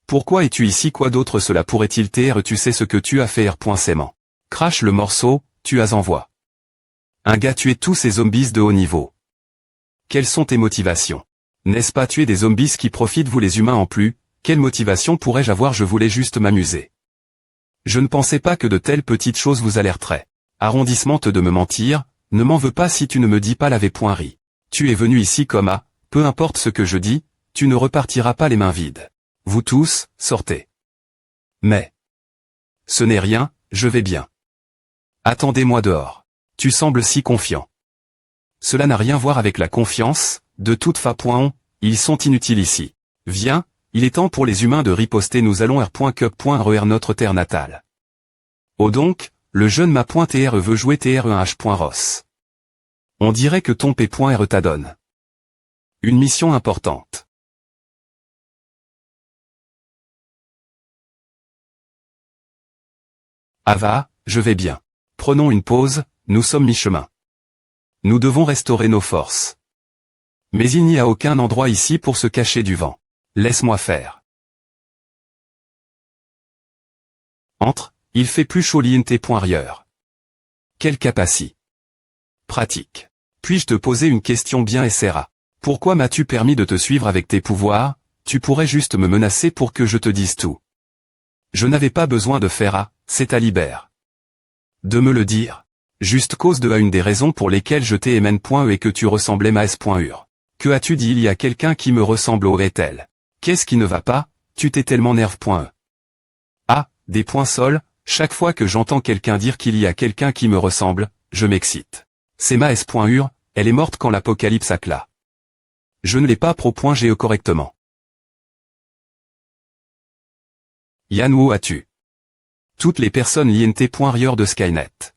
Speaker 1: Pourquoi es-tu ici? Quoi d'autre cela pourrait-il TR? Tu sais ce que tu as fait R.Sément. Crash le morceau, tu as envoie. Un gars tuer tous ces zombies de haut niveau. Quelles sont tes motivations? N'est-ce pas tuer des zombies qui profitent vous les humains en plus? Quelle motivation pourrais-je avoir? Je voulais juste m'amuser. Je ne pensais pas que de telles petites choses vous alerteraient. Arrondissement de me mentir, ne m'en veux pas si tu ne me dis pas la V.Ri. Tu es venu ici comme à, peu importe ce que je dis, tu ne repartiras pas les mains vides. Vous tous, sortez. Mais. Ce n'est rien, je vais bien. Attendez-moi dehors. Tu sembles si confiant. Cela n'a rien à voir avec la confiance, de toute façon, ils sont inutiles ici. Viens, il est temps pour les humains de riposter, nous allons R.Cup.RER notre terre natale. Oh donc, le jeune ma.TRE veut jouer TRE1H.Ross. On dirait que ton P.RE t'adonne. Une mission importante. Ava, je vais bien. Prenons une pause, nous sommes mi-chemin. Nous devons restaurer nos forces. Mais il n'y a aucun endroit ici pour se cacher du vent. Laisse-moi faire. Entre, il fait plus chaud l'INT.RIEUR. Quelle capacité. Pratique. Puis-je te poser une question bien SRA? Pourquoi m'as-tu permis de te suivre avec tes pouvoirs? Tu pourrais juste me menacer pour que je te dise tout. Je n'avais pas besoin de faire A, c'est à libère. De me le dire. Juste cause de A une des raisons pour lesquelles je t'ai MN.E et que tu ressemblais ma S.UR. Que as-tu dit? Il y a quelqu'un qui me ressemble au est-elle? Qu'est-ce qui ne va pas? Tu t'es tellement nerve.E. Ah, des points sol, chaque fois que j'entends quelqu'un dire qu'il y a quelqu'un qui me ressemble, je m'excite. C'est ma S.UR, elle est morte quand l'apocalypse accla. Je ne l'ai pas pro.GE correctement. Yann, où as-tu? Toutes les personnes l'INT.RIEUR de Skynet.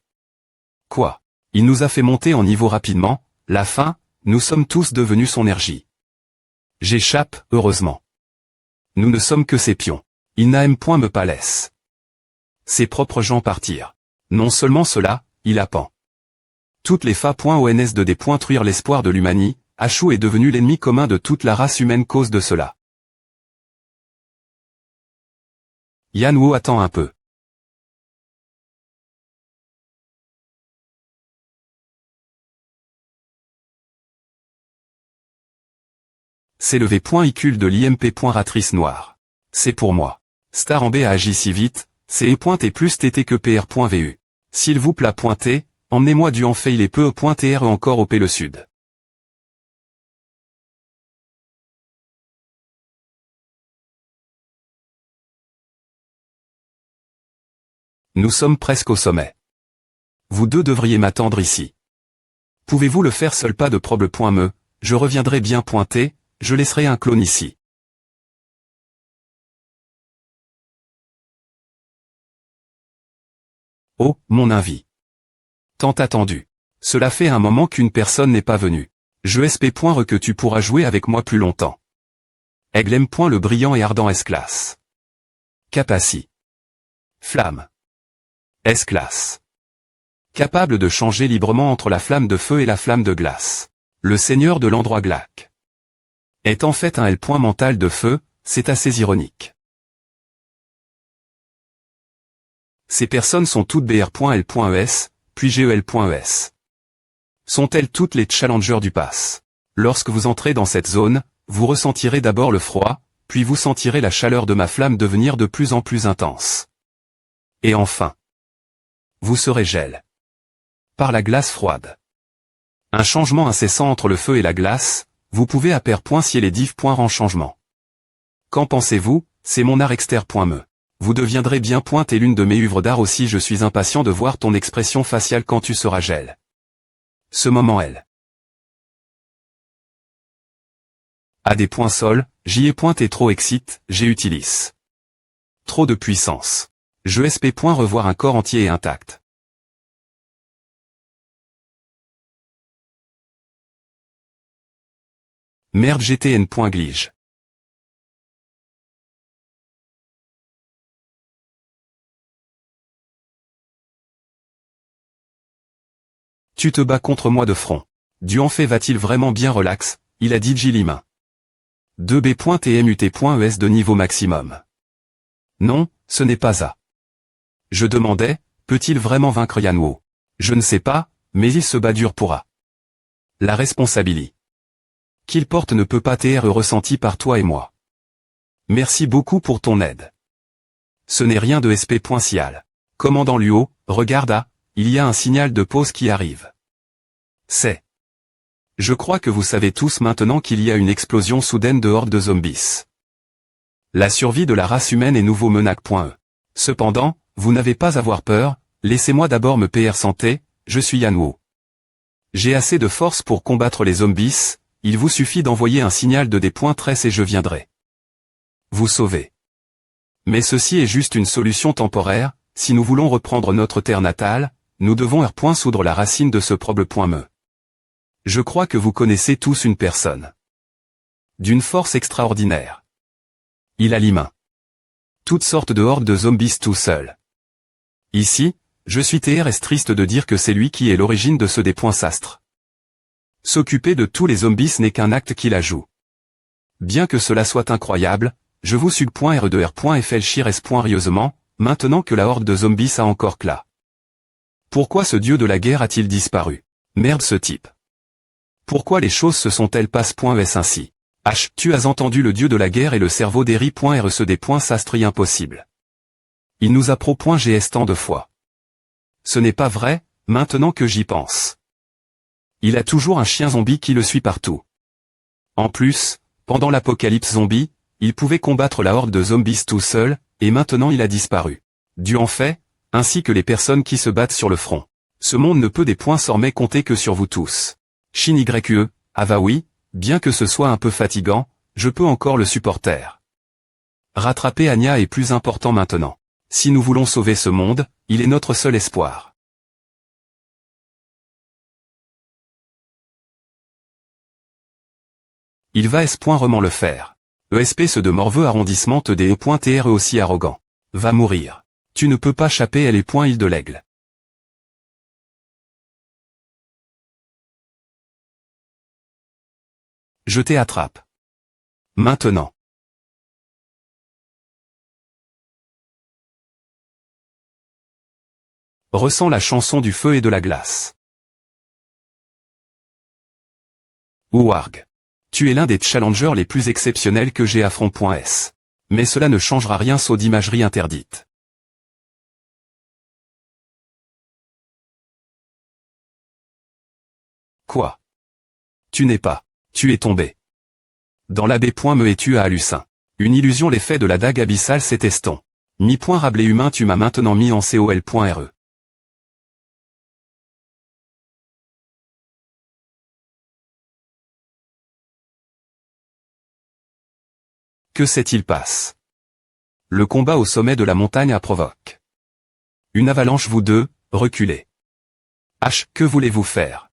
Speaker 1: Quoi? Il nous a fait monter en niveau rapidement, la fin, nous sommes tous devenus son énergie. J'échappe, heureusement. Nous ne sommes que ses pions. Il n'a me pas laisse. Ses propres gens partirent. Non seulement cela, il a pan. Toutes les FA.ONS de détruire l'espoir de l'humanité, Achou est devenu l'ennemi commun de toute la race humaine cause de cela. Yann Wu attend un peu. C'est le V.ICUL de l'IMP.Ratrice noire. C'est pour moi. Star en B a agi si vite, c'est E.T plus TT que PR.VU. S'il vous plaît pointer, emmenez-moi du en fait il est peu E.TRE encore au P le sud. Nous sommes presque au sommet. Vous deux devriez m'attendre ici. Pouvez-vous le faire seul? Pas de problème. Je reviendrai bien pointer, je laisserai un clone ici. Oh, mon invit. Tant attendu. Cela fait un moment qu'une personne n'est pas venue. Je SP.RE que tu pourras jouer avec moi plus longtemps. Aigle M. Le brillant et ardent S-Class. Capaci. Flamme. S-Class. capable de changer librement entre la flamme de feu et la flamme de glace. Le seigneur de l'endroit glac est en fait un L. mental de feu, c'est assez ironique. Ces personnes sont toutes BR.L.ES, puis GEL.ES. Sont-elles toutes les challengers du pass? Lorsque vous entrez dans cette zone, vous ressentirez d'abord le froid, puis vous sentirez la chaleur de ma flamme devenir de plus en plus intense. Et enfin, vous serez gel par la glace froide. Un changement incessant entre le feu et la glace, vous pouvez à pair scier les div. Rend changement. Qu'en pensez-vous? C'est mon art exter.me. Vous deviendrez bien et l'une de mes œuvres d'art aussi. Je suis impatient de voir ton expression faciale quand tu seras gel. Ce moment L. A des points sol, j'y ai pointé trop excite, j'utilise. Trop de puissance. Je sp. Revoir un corps entier et intact. Merde gtn.glige. Tu te bats contre moi de front. Du en fait va-t-il vraiment bien relax, il a dit Gillimin. 2b.tmut.es de niveau maximum. Non, ce n'est pas ça. Je demandais, peut-il vraiment vaincre Yanwo? Je ne sais pas, mais il se bat dur pourra. La responsabilité qu'il porte ne peut pas être ressentie par toi et moi. Merci beaucoup pour ton aide. Ce n'est rien de sp.cial. Commandant Luo, regarde à, il y a un signal de pause qui arrive. C'est. Je crois que vous savez tous maintenant qu'il y a une explosion soudaine de hordes de zombies. La survie de la race humaine est nouveau menace.e. Cependant, vous n'avez pas à avoir peur, laissez-moi d'abord me PR santé, je suis Yanwo. J'ai assez de force pour combattre les zombies, il vous suffit d'envoyer un signal de D.13 et je viendrai vous sauver. Mais ceci est juste une solution temporaire, si nous voulons reprendre notre terre natale, nous devons soudre la racine de ce problème.me. Je crois que vous connaissez tous une personne d'une force extraordinaire. Il a l'humain. Toutes sortes de hordes de zombies tout seul. Ici, je suis triste de dire que c'est lui qui est l'origine de ce D.Sastre. S'occuper de tous les zombies n'est qu'un acte qu'il ajoute. Bien que cela soit incroyable, je vous sug.r2r.flchires.rieusement, maintenant que la horde de zombies a encore cla. Pourquoi ce dieu de la guerre a-t-il disparu? Merde ce type. Pourquoi les choses se sont-elles passées ainsi? H. Tu as entendu le dieu de la guerre et le cerveau d'Eri.RCD.Sastre impossible. Il nous a pro.gs tant de fois. Ce n'est pas vrai, maintenant que j'y pense. Il a toujours un chien zombie qui le suit partout. En plus, pendant l'apocalypse zombie, il pouvait combattre la horde de zombies tout seul, et maintenant il a disparu. Du en fait, ainsi que les personnes qui se battent sur le front. Ce monde ne peut désormais compter que sur vous tous. Shin YE, Ava oui, bien que ce soit un peu fatigant, je peux encore le supporter. Rattraper Anya est plus important maintenant. Si nous voulons sauver ce monde, il est notre seul espoir. Il va vraiment le faire. ESP ce de morveux arrondissement te DE.TRE aussi arrogant. Va mourir. Tu ne peux pas chapper elle est île de l'aigle. Je t'attrape. Maintenant. Ressens la chanson du feu et de la glace. Ouarg. Tu es l'un des challengers les plus exceptionnels que j'ai à front.s. Mais cela ne changera rien saut d'imagerie interdite. Quoi? Tu n'es pas. Tu es tombé. Dans la baie.me et tu as hallucin. Une illusion l'effet de la dague abyssale c'est eston. Mi.rablé humain tu m'as maintenant mis en col.re. Que s'est-il passe? Le combat au sommet de la montagne provoque une avalanche vous deux, reculez. H. Que voulez-vous faire?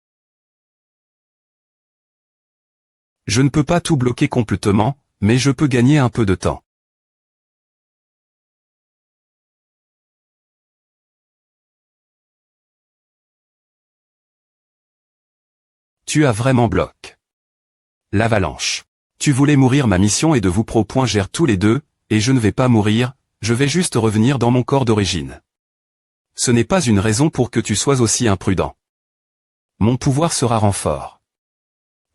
Speaker 1: Je ne peux pas tout bloquer complètement, mais je peux gagner un peu de temps. Tu as vraiment bloc. L'avalanche. Tu voulais mourir, ma mission est de vous gère tous les deux, et je ne vais pas mourir, je vais juste revenir dans mon corps d'origine. Ce n'est pas une raison pour que tu sois aussi imprudent. Mon pouvoir sera renfort.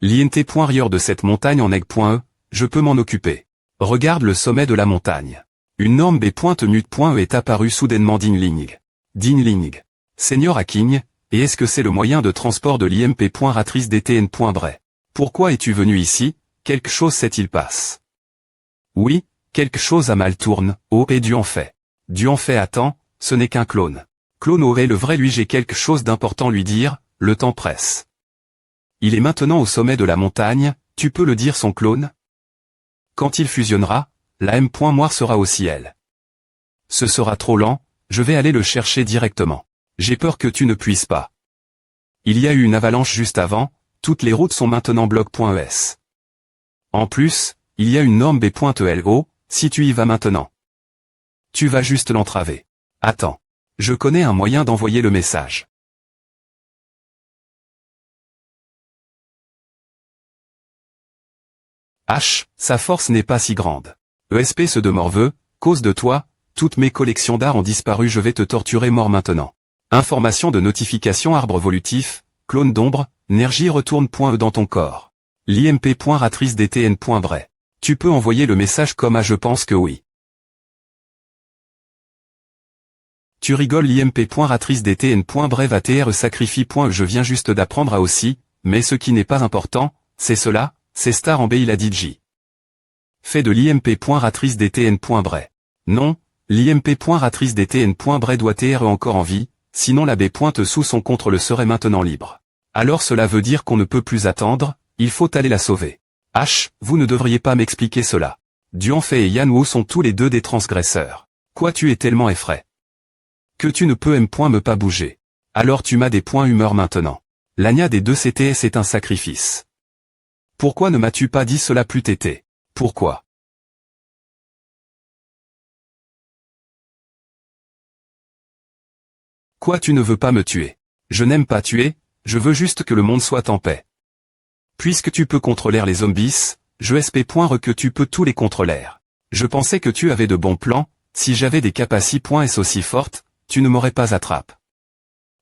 Speaker 1: L'INT.rieur de cette montagne en egg.e, je peux m'en occuper. Regarde le sommet de la montagne. Une norme B.mute.e est apparue soudainement Dinling. Dinling. Senior hacking, et est-ce que c'est le moyen de transport de l'IMP.ratrice DTN.bray? Pourquoi es-tu venu ici? Quelque chose s'est-il passe? Oui, quelque chose a mal tourne, oh, et Duanfait. Duanfait attend, ce n'est qu'un clone. Clone aurait le vrai lui, j'ai quelque chose d'important lui dire, le temps presse. Il est maintenant au sommet de la montagne, tu peux le dire son clone? Quand il fusionnera, la M.moire sera au ciel. Ce sera trop lent, je vais aller le chercher directement. J'ai peur que tu ne puisses pas. Il y a eu une avalanche juste avant, toutes les routes sont maintenant bloc.es. En plus, il y a une norme B.lo, si tu y vas maintenant. Tu vas juste l'entraver. Attends. Je connais un moyen d'envoyer le message. H, sa force n'est pas si grande. ESP se de morveux, cause de toi, toutes mes collections d'art ont disparu, je vais te torturer mort maintenant. Information de notification arbre volutif, clone d'ombre, énergie retourne.e dans ton corps. L'IMP.ratrice DTN.bray. Tu peux envoyer le message comme à je pense que oui. Tu rigoles, l'IMP.ratrice DTN.bray va tr sacrifie. Je viens juste d'apprendre à aussi, mais ce qui n'est pas important, c'est cela, c'est star en B il a dit J. Fait de l'IMP.ratrice DTN.bray. Non, l'IMP.ratrice DTN.bray doit tr encore en vie, sinon la B pointe sous son contre le serait maintenant libre. Alors cela veut dire qu'on ne peut plus attendre, il faut aller la sauver. H, vous ne devriez pas m'expliquer cela. Duanfait et Yanwo sont tous les deux des transgresseurs. Quoi, tu es tellement effrayé que tu ne peux me pas bouger. Alors tu m'as des points humeur maintenant. L'agna des deux CTS est un sacrifice. Pourquoi ne m'as-tu pas dit cela plus tété? Pourquoi? Quoi, tu ne veux pas me tuer? Je n'aime pas tuer, je veux juste que le monde soit en paix. Puisque tu peux contrôler les zombies, je SP. Que tu peux tous les contrôler. Je pensais que tu avais de bons plans, si j'avais des capacités S aussi fortes, tu ne m'aurais pas attrapé.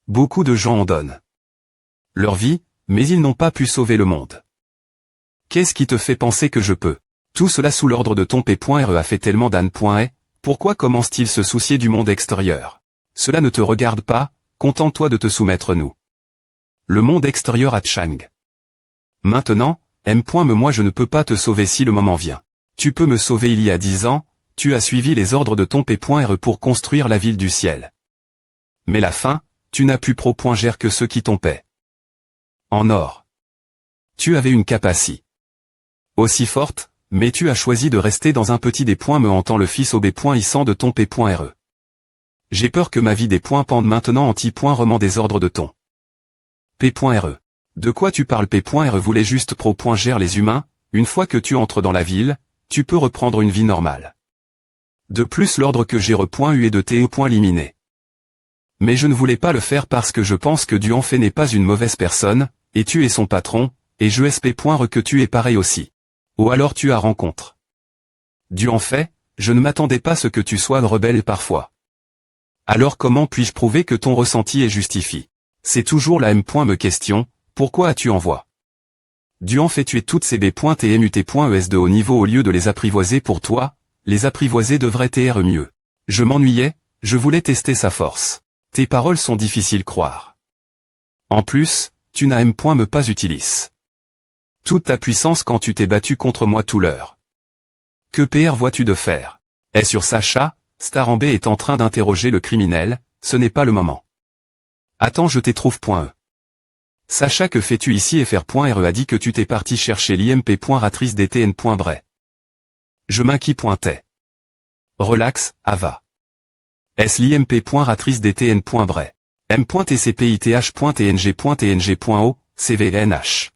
Speaker 1: Beaucoup de gens en donnent leur vie, mais ils n'ont pas pu sauver le monde. Qu'est-ce qui te fait penser que je peux? Tout cela sous l'ordre de ton P.re a fait tellement d'Anne.e, pourquoi commence-t-il se soucier du monde extérieur? Cela ne te regarde pas, contente-toi de te soumettre nous. Le monde extérieur à Chang. Maintenant, moi je ne peux pas te sauver si le moment vient. Tu peux me sauver il y a 10 ans, tu as suivi les ordres de ton P.re pour construire la ville du ciel. Mais la fin, tu n'as plus pro.gère que ceux qui t'ont paix. En or. Tu avais une capacité aussi forte, mais tu as choisi de rester dans un petit des points me hantant le fils au B.issant de ton P.re. J'ai peur que ma vie des points pende maintenant anti-rement des ordres de ton P.re. De quoi tu parles? P.re voulait juste pro.gère les humains, une fois que tu entres dans la ville, tu peux reprendre une vie normale. De plus l'ordre que j'ai .u est de TE.liminer. Mais je ne voulais pas le faire parce que je pense que Duanfait n'est pas une mauvaise personne, et tu es son patron, et je SP. Que tu es pareil aussi. Ou alors tu as rencontre. Duanfait, je ne m'attendais pas à ce que tu sois rebelle parfois. Alors comment puis-je prouver que ton ressenti est justifié? C'est toujours la me question, pourquoi as-tu envoie? Duanfait tuer toutes ces B.TMUT.ES de haut niveau au lieu de les apprivoiser pour toi, les apprivoiser devrait TR mieux. Je m'ennuyais, je voulais tester sa force. Tes paroles sont difficiles croire. En plus, tu n'as me pas utilise. Toute ta puissance quand tu t'es battu contre moi tout l'heure. Que PR vois-tu de faire? Est sur Sacha, Star en B est en train d'interroger le criminel, ce n'est pas le moment. Attends je t'ai trouve.e. Sacha que fais-tu ici? FR.re a dit que tu t'es parti chercher l'IMP.ratrice DTN.bray. Je m'inquiète. Relax, Ava. Est-ce l'IMP.ratrice DTN.bray? M.tcpith.tng.tng.o, CVNH.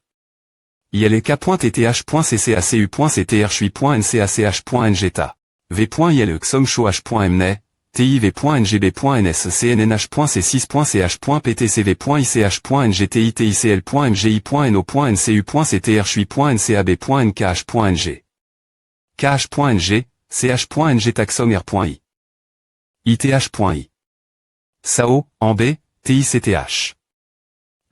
Speaker 1: ILK.tth.ccacu.ctr.chui.ncach.ngta. V.ilxomshoh.mne, tiv.ngb.ns, cnnh.cc6.ch.ptcv.ich.nc.mji.nc.chui.ncab.ng. kh.ng, ch.ng taxomer.i. ith.i. sao, en b, ticth.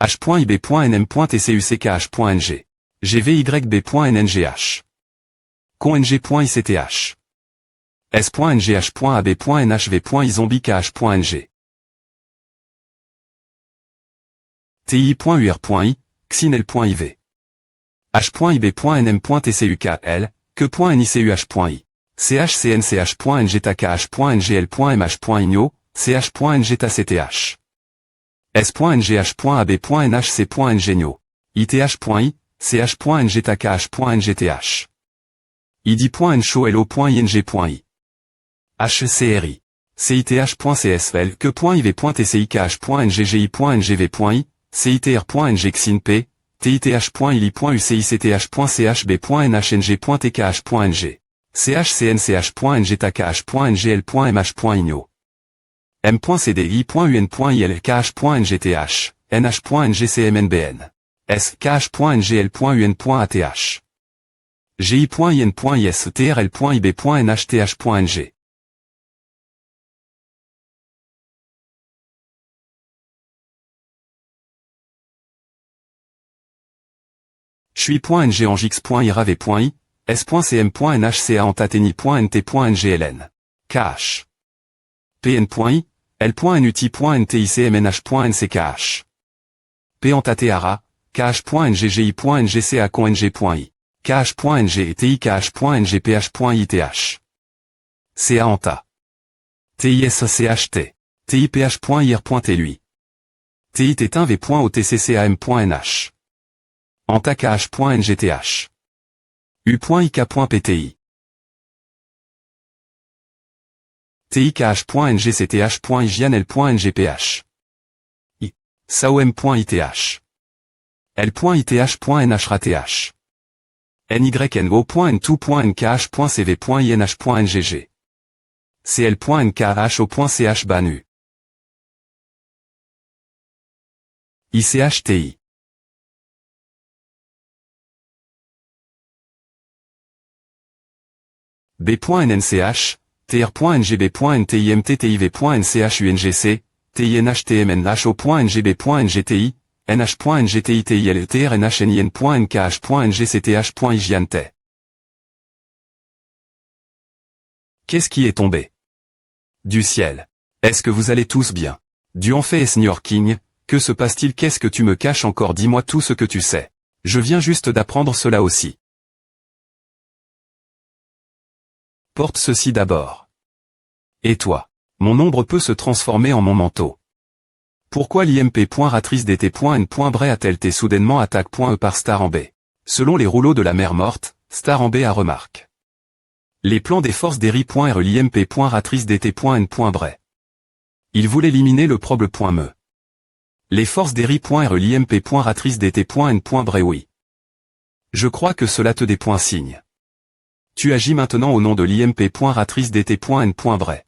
Speaker 1: h.ib.nm.tcuckh.ng. gvyb.nngh. cong.icth. s.ngh.ab.nhv.izombikh.ng. ti.ur.i, xinel.iv. h.ib.nm.tcukl, que.nicuh.i. chcnch.ngtakh.ngl.mh.igno, ch.ngtacth. s.ngh.ab.nhc.ngno. ith.i, ch.ngtakh.ngth. id.ncholo.ing.i. hcri. cith.csvel que.iv.tcikh.nggi.ngv.i, citr.ngxinp, tith.ucith.chb.nhng.tkh.ng, chcnch.ngtakh.ngl.mh.igno. m.cdi.un.ilkh.ngth, nh.ngcmnbn. skh.ngl.un.ath. gi.in.istrl.ib.nhth.ng. chui.ngangix.irave.i, s.cm.nhca.antateni.nt.ngln. kh. pn.i, l.nuti.nticmnh.nckh. p.antateara, kh.nggi.ngca.ng.i. kh.ng et tikh.ngph.ith. ca.anta. tischt. tiph.ir.lui. tit.v.otccam.nh. antakh.ngth. u.ik.pti. tikh.ngcth.igianel.ngph. i. saom.ith. l.ith.nhrath. nyno.n2.nkh.cv.inh.ngg. cl.nkho.ch banu. ichti. b.nnch, tr.ngb.ntimttiv.nchungc, tinhtmnho.ngb.ngti, nh.ngti.ltrnhnn.nkh.ngcth.igiante. Qu'est-ce qui est tombé? Du ciel. Est-ce que vous allez tous bien? Du en fait Senior King, que se passe-t-il? Qu'est-ce que tu me caches encore? Dis-moi tout ce que tu sais. Je viens juste d'apprendre cela aussi. Porte ceci d'abord. Et toi? Mon ombre peut se transformer en mon manteau. Pourquoi l'imp.ratrice.dt.n.bray a-t-elle été soudainement attaque.e par Star en B? Selon les rouleaux de la mer morte, Star en B a remarque. Les plans des forces d'Eri.re l'imp.ratrice.dt.n.bray. Il voulait éliminer le proble.me. Les forces d'Eri.re l'imp.ratrice.dt.n.bray oui. Je crois que cela te dépoint signe. Tu agis maintenant au nom de l'imp.ratrice.dt.n.bray.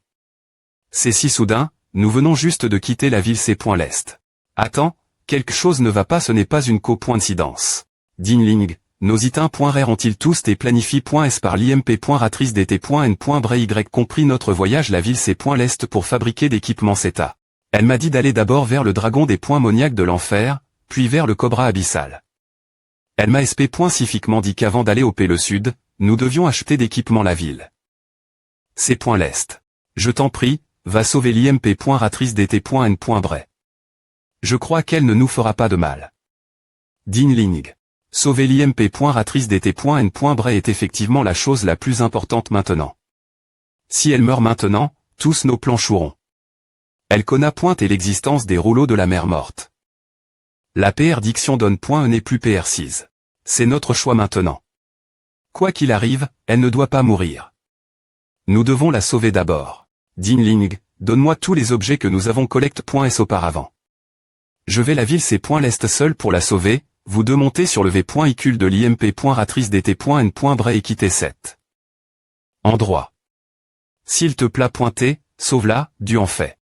Speaker 1: C'est si soudain, nous venons juste de quitter la ville C.l'Est. Attends, quelque chose ne va pas, ce n'est pas une coïncidence. Dinling, nos itinéraires ont-ils tous été planifiés .s par l'imp.ratrice.dt.n.bray y compris notre voyage la ville C.l'Est pour fabriquer d'équipements CETA. Elle m'a dit d'aller d'abord vers le dragon des moniaques de l'enfer, puis vers le cobra abyssal. Elle m'a spécifiquement dit qu'avant d'aller au P le Sud, nous devions acheter d'équipements la ville. C.l'Est. Je t'en prie, va sauver l'imp.ratrice.dt.n.bray. Je crois qu'elle ne nous fera pas de mal. Dinling. Sauver l'imp.ratrice.dt.n.bray est effectivement la chose la plus importante maintenant. Si elle meurt maintenant, tous nos plans choueront. Elle connaît et l'existence des rouleaux de la mer morte. La PR diction donne n'est plus PR6. C'est notre choix maintenant. Quoi qu'il arrive, elle ne doit pas mourir. Nous devons la sauver d'abord. Dinling, donne-moi tous les objets que nous avons collecte.s auparavant. Je vais la ville C.l'Est seul pour la sauver, vous deux montez sur le V.icule de l'imp.ratrice.dt.n.bray et quittez 7. Endroit. S'il te plaît, sauve-la, Dieu en fait.